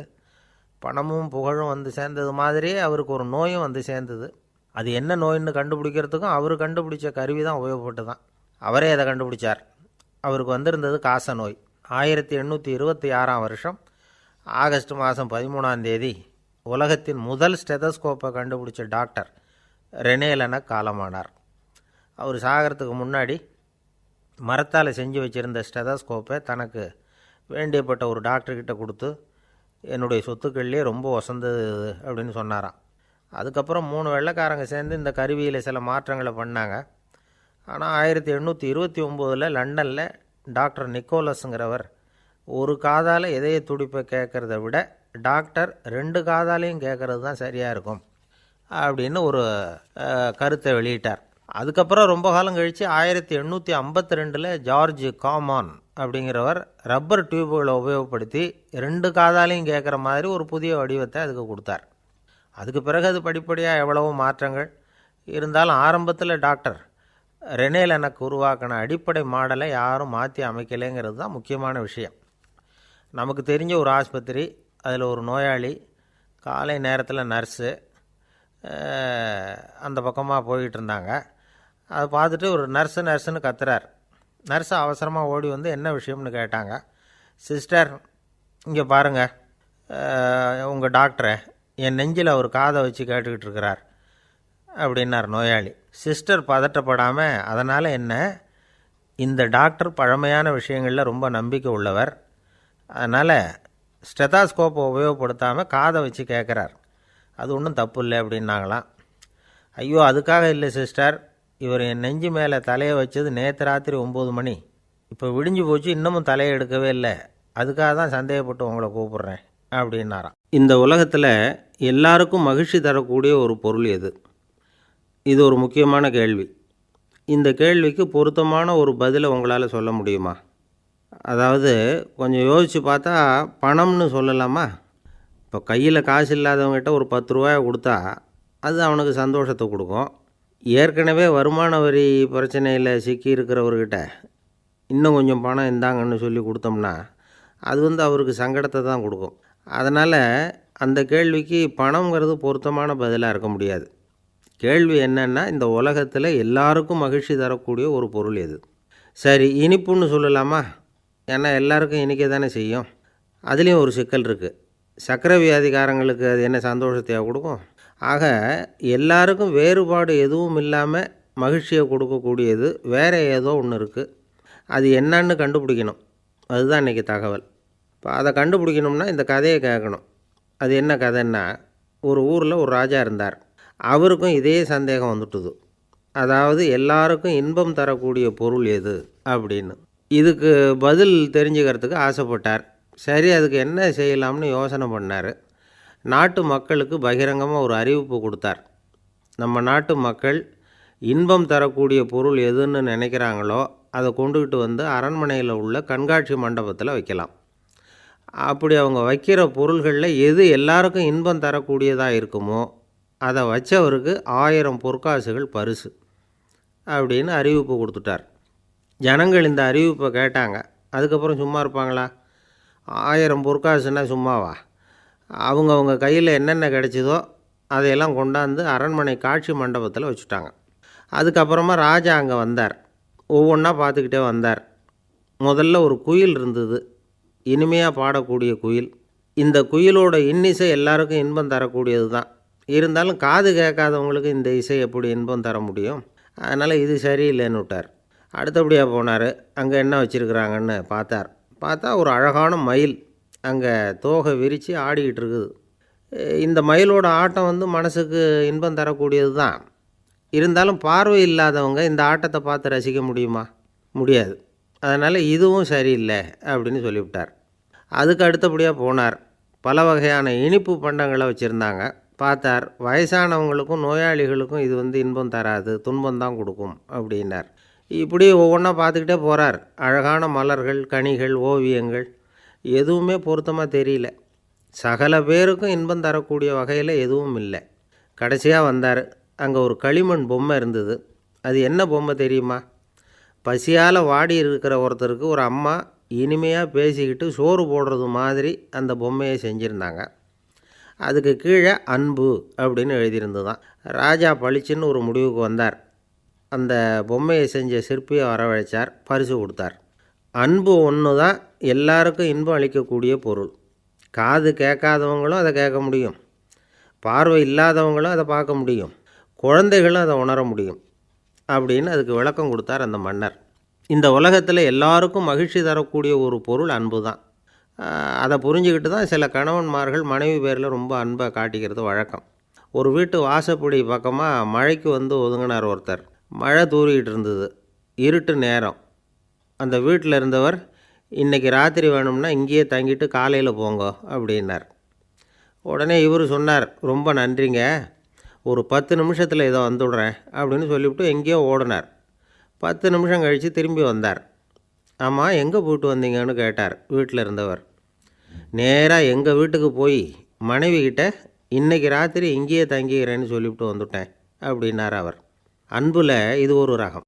பணமும் புகழும் வந்து சேர்ந்தது மாதிரியே அவருக்கு ஒரு நோயும் வந்து சேர்ந்தது. அது என்ன நோயின்னு கண்டுபிடிக்கிறதுக்கும் அவர் கண்டுபிடிச்ச கருவி தான் உபயோகப்பட்டு தான். அவரே அதை கண்டுபிடிச்சார். அவருக்கு வந்திருந்தது காச நோய். 1826 வருஷம் ஆகஸ்ட் மாதம் 13 உலகத்தின் முதல் ஸ்டெதஸ்கோப்பை கண்டுபிடிச்ச டாக்டர் ரெனே லெனக் காலமானார். அவர் சாகிறதுக்கு முன்னாடி மரத்தால் செஞ்சு வச்சுருந்த ஸ்டெதஸ்கோப்பை தனக்கு வேண்டியப்பட்ட ஒரு டாக்டர்கிட்ட கொடுத்து, என்னுடைய சொத்துக்கள்லேயே ரொம்ப வசந்தது அப்படின்னு சொன்னாராம். அதுக்கப்புறம் 3 வெள்ளைக்காரங்க சேர்ந்து இந்த கருவியில் சில மாற்றங்களை பண்ணாங்க. ஆனால் 1829 லண்டனில் டாக்டர் நிக்கோலஸுங்கிறவர் ஒரு காதால் இதய துடிப்பை கேட்குறத விட டாக்டர் 2 காதாலையும் கேட்குறது தான் சரியாக இருக்கும் அப்படின்னு ஒரு கருத்தை வெளியிட்டார். அதுக்கப்புறம் ரொம்ப காலம் கழித்து 1852 ஜார்ஜ் காமான் அப்படிங்கிறவர் ரப்பர் டியூபுகளை உபயோகப்படுத்தி 2 காதாலையும் கேட்குற மாதிரி ஒரு புதிய வடிவத்தை அதுக்கு கொடுத்தார். அதுக்கு பிறகு அது படிப்படியாக எவ்வளவோ மாற்றங்கள் இருந்தாலும் ஆரம்பத்தில் டாக்டர் ரெனே லெனக் உருவாக்கின அடிப்படை மாடலை யாரும் மாற்றி அமைக்கலைங்கிறது தான் முக்கியமான விஷயம். நமக்கு தெரிஞ்ச ஒரு ஆஸ்பத்திரி, அதில் ஒரு நோயாளி, காலை நேரத்தில் நர்ஸு அந்த பக்கமாக போய்கிட்டு இருந்தாங்க. அதை பார்த்துட்டு ஒரு நர்ஸுன்னு கத்துறார். நர்ஸு அவசரமாக ஓடி வந்து என்ன விஷயம்னு கேட்டாங்க. சிஸ்டர், இங்கே பாருங்கள், உங்கள் டாக்டரை என் நெஞ்சில் அவர் காதை வச்சு கேட்டுக்கிட்டு இருக்கிறார் அப்படின்னார் நோயாளி. சிஸ்டர் பதட்டப்படாமல், அதனால் என்ன, இந்த டாக்டர் பழமையான விஷயங்களில் ரொம்ப நம்பிக்கை உள்ளவர், அதனால் ஸ்டெதாஸ்கோப்பை உபயோகப்படுத்தாமல் காதை வச்சு கேட்குறார், அது ஒன்றும் தப்பு இல்லை அப்படின்னாங்களாம். ஐயோ, அதுக்காக இல்லை சிஸ்டர், இவர் என் நெஞ்சு மேலே தலையை வச்சது நேற்று ராத்திரி 9 மணி, இப்போ விடிஞ்சு போச்சு, இன்னமும் தலையை எடுக்கவே இல்லை, அதுக்காக தான் சந்தேகப்பட்டு உங்களை கூப்பிட்றேன் அப்படின்னாராம். இந்த உலகத்தில் எல்லாருக்கும் மகிழ்ச்சி தரக்கூடிய ஒரு பொருள் எது? இது ஒரு முக்கியமான கேள்வி. இந்த கேள்விக்கு பொருத்தமான ஒரு பதிலை உங்களால் சொல்ல முடியுமா? அதாவது கொஞ்சம் யோசித்து பார்த்தா பணம்னு சொல்லலாமா? இப்போ கையில் காசு இல்லாதவங்ககிட்ட ஒரு 10 ரூபாயை கொடுத்தா அது அவனுக்கு சந்தோஷத்தை கொடுக்கும். ஏற்கனவே வருமான வரி பிரச்சனையில் சிக்கி இருக்கிறவர்கிட்ட இன்னும் கொஞ்சம் பணம் இந்தாங்கன்னு சொல்லி கொடுத்தோம்னா அது அவருக்கு சங்கடத்தை தான் கொடுக்கும். அதனால் அந்த கேள்விக்கு பணங்கிறது பொருத்தமான பதிலாக இருக்க முடியாது. கேள்வி என்னென்னா, இந்த உலகத்தில் எல்லாருக்கும் மகிழ்ச்சி தரக்கூடிய ஒரு பொருள் எது? சரி, இனிப்புன்னு சொல்லலாமா? ஏன்னா எல்லாருக்கும் இனிக்க தானே செய்யும். அதுலேயும் ஒரு சிக்கல் இருக்குது. சர்க்கரை வியாதிக்காரங்களுக்கு அது என்ன சந்தோஷத்தையாக கொடுக்கும்? ஆக எல்லாருக்கும் வேறுபாடு எதுவும் இல்லாமல் மகிழ்ச்சியை கொடுக்கக்கூடியது வேறு ஏதோ ஒன்று இருக்குது. அது என்னன்னு கண்டுபிடிக்கணும். அதுதான் இன்றைக்கி தகவல். இப்போ அதை கண்டுபிடிக்கணும்னா இந்த கதையை கேட்கணும். அது என்ன கதைன்னா, ஒரு ஊரில் ஒரு ராஜா இருந்தார். அவருக்கும் இதே சந்தேகம் வந்துட்டுது. அதாவது எல்லாருக்கும் இன்பம் தரக்கூடிய பொருள் எது அப்படின்னு. இதுக்கு பதில் தெரிஞ்சுக்கிறதுக்கு ஆசைப்பட்டார். சரி, அதுக்கு என்ன செய்யலாம்னு யோசனை பண்ணார். நாட்டு மக்களுக்கு பகிரங்கமாக ஒரு அறிவிப்பு கொடுத்தார். நம்ம நாட்டு மக்கள் இன்பம் தரக்கூடிய பொருள் எதுன்னு நினைக்கிறாங்களோ அதை கொண்டுக்கிட்டு வந்து அரண்மனையில் உள்ள கண்காட்சி மண்டபத்தில் வைக்கலாம். அப்படி அவங்க வைக்கிற பொருள்களில் எது எல்லாருக்கும் இன்பம் தரக்கூடியதாக இருக்குமோ அதை வச்சவருக்கு 1000 பொற்காசுகள் பரிசு அப்படின்னு அறிவிப்பு கொடுத்துட்டார். ஜனங்கள் இந்த அறிவிப்பை கேட்டாங்க. அதுக்கப்புறம் சும்மா இருப்பாங்களா? 1000 பொற்காசுன்னா சும்மாவா? அவங்க கையில் என்னென்ன கிடைச்சதோ அதையெல்லாம் கொண்டாந்து அரண்மனை காட்சி மண்டபத்தில் வச்சுட்டாங்க. அதுக்கப்புறமா ராஜா அங்கே வந்தார். ஒவ்வொன்றா பார்த்துக்கிட்டே வந்தார். முதல்ல ஒரு குயில் இருந்தது, இனிமையாக பாடக்கூடிய குயில். இந்த குயிலோட இன்னிசை எல்லாருக்கும் இன்பம் தரக்கூடியது தான். இருந்தாலும் காது கேட்காதவங்களுக்கு இந்த இசை எப்படி இன்பம் தர முடியும்? அதனால் இது சரியில்லைன்னு விட்டார். அடுத்தபடியாக போனார். அங்கே என்ன வச்சுருக்குறாங்கன்னு பார்த்தா ஒரு அழகான மயில் அங்கே தோகை விரித்து ஆடிக்கிட்டு இருக்குது. இந்த மயிலோட ஆட்டம் மனசுக்கு இன்பம் தரக்கூடியது தான். இருந்தாலும் பார்வை இல்லாதவங்க இந்த ஆட்டத்தை பார்த்து ரசிக்க முடியுமா? முடியாது. அதனால் இதுவும் சரியில்லை அப்படின்னு சொல்லிவிட்டார். அதுக்கு அடுத்தபடியாக போனார். பல வகையான இனிப்பு பண்டங்களை வச்சுருந்தாங்க. பார்த்தார், வயசானவங்களுக்கும் நோயாளிகளுக்கும் இது இன்பம் தராது, துன்பம்தான் கொடுக்கும் அப்படின்னார். இப்படி ஒவ்வொன்றா பார்த்துக்கிட்டே போகிறார். அழகான மலர்கள், கனிகள், ஓவியங்கள் எதுவுமே பொருத்தமாக தெரியல. சகல பேருக்கும் இன்பம் தரக்கூடிய வகையில் எதுவும் இல்லை. கடைசியாக வந்தார். அங்கே ஒரு களிமண் பொம்மை இருந்தது. அது என்ன பொம்மை தெரியுமா? பசியால் வாடி இருக்கிற ஒருத்தருக்கு ஒரு அம்மா இனிமையாக பேசிக்கிட்டு சோறு போடுறது மாதிரி அந்த பொம்மையை செஞ்சுருந்தாங்க. அதுக்கு கீழே அன்பு அப்படின்னு எழுதியிருந்தது. ராஜா பளிச்சுன்னு ஒரு முடிவுக்கு வந்தார். அந்த பொம்மையை செஞ்ச சிற்பியை வரவழைச்சார், பரிசு கொடுத்தார். அன்பு ஒன்று தான் எல்லாருக்கும் இன்பம் அளிக்கக்கூடிய பொருள். காது கேட்காதவங்களும் அதை கேட்க முடியும், பார்வை இல்லாதவங்களும் அதை பார்க்க முடியும், குழந்தைகளும் அதை உணர முடியும் அப்படின்னு அதுக்கு விளக்கம் கொடுத்தார் அந்த மன்னர். இந்த உலகத்தில் எல்லாருக்கும் மகிழ்ச்சி தரக்கூடிய ஒரு பொருள் அன்பு தான். அதை புரிஞ்சுக்கிட்டு தான் சில கணவன்மார்கள் மனைவி பேரில் ரொம்ப அன்பை காட்டிக்கிறது வழக்கம். ஒரு வீட்டு வாசப்படி பக்கமாக மழைக்கு ஒதுங்கினார் ஒருத்தர். மழை தூறிக்கிட்டு இருந்தது, இருட்டு நேரம். அந்த வீட்டில் இருந்தவர், இன்றைக்கி ராத்திரி வேணும்னா இங்கேயே தங்கிட்டு காலையில் போங்க அப்படின்னார். உடனே இவர் சொன்னார், ரொம்ப நன்றிங்க, ஒரு 10 நிமிஷத்தில் இதை வந்துவிடுறேன் அப்படின்னு சொல்லிவிட்டு எங்கேயோ ஓடினார். 10 நிமிஷம் கழித்து திரும்பி வந்தார். ஆமாம், எங்கே போயிட்டு வந்தீங்கன்னு கேட்டார் வீட்டில் இருந்தவர். நேராக எங்கள் வீட்டுக்கு போய் மனைவிக்கிட்ட இன்றைக்கி ராத்திரி இங்கேயே தங்கிக்கிறேன்னு சொல்லிவிட்டு வந்துவிட்டேன் அப்படின்னார் அவர். அன்பில் இது ஒரு ரகம்.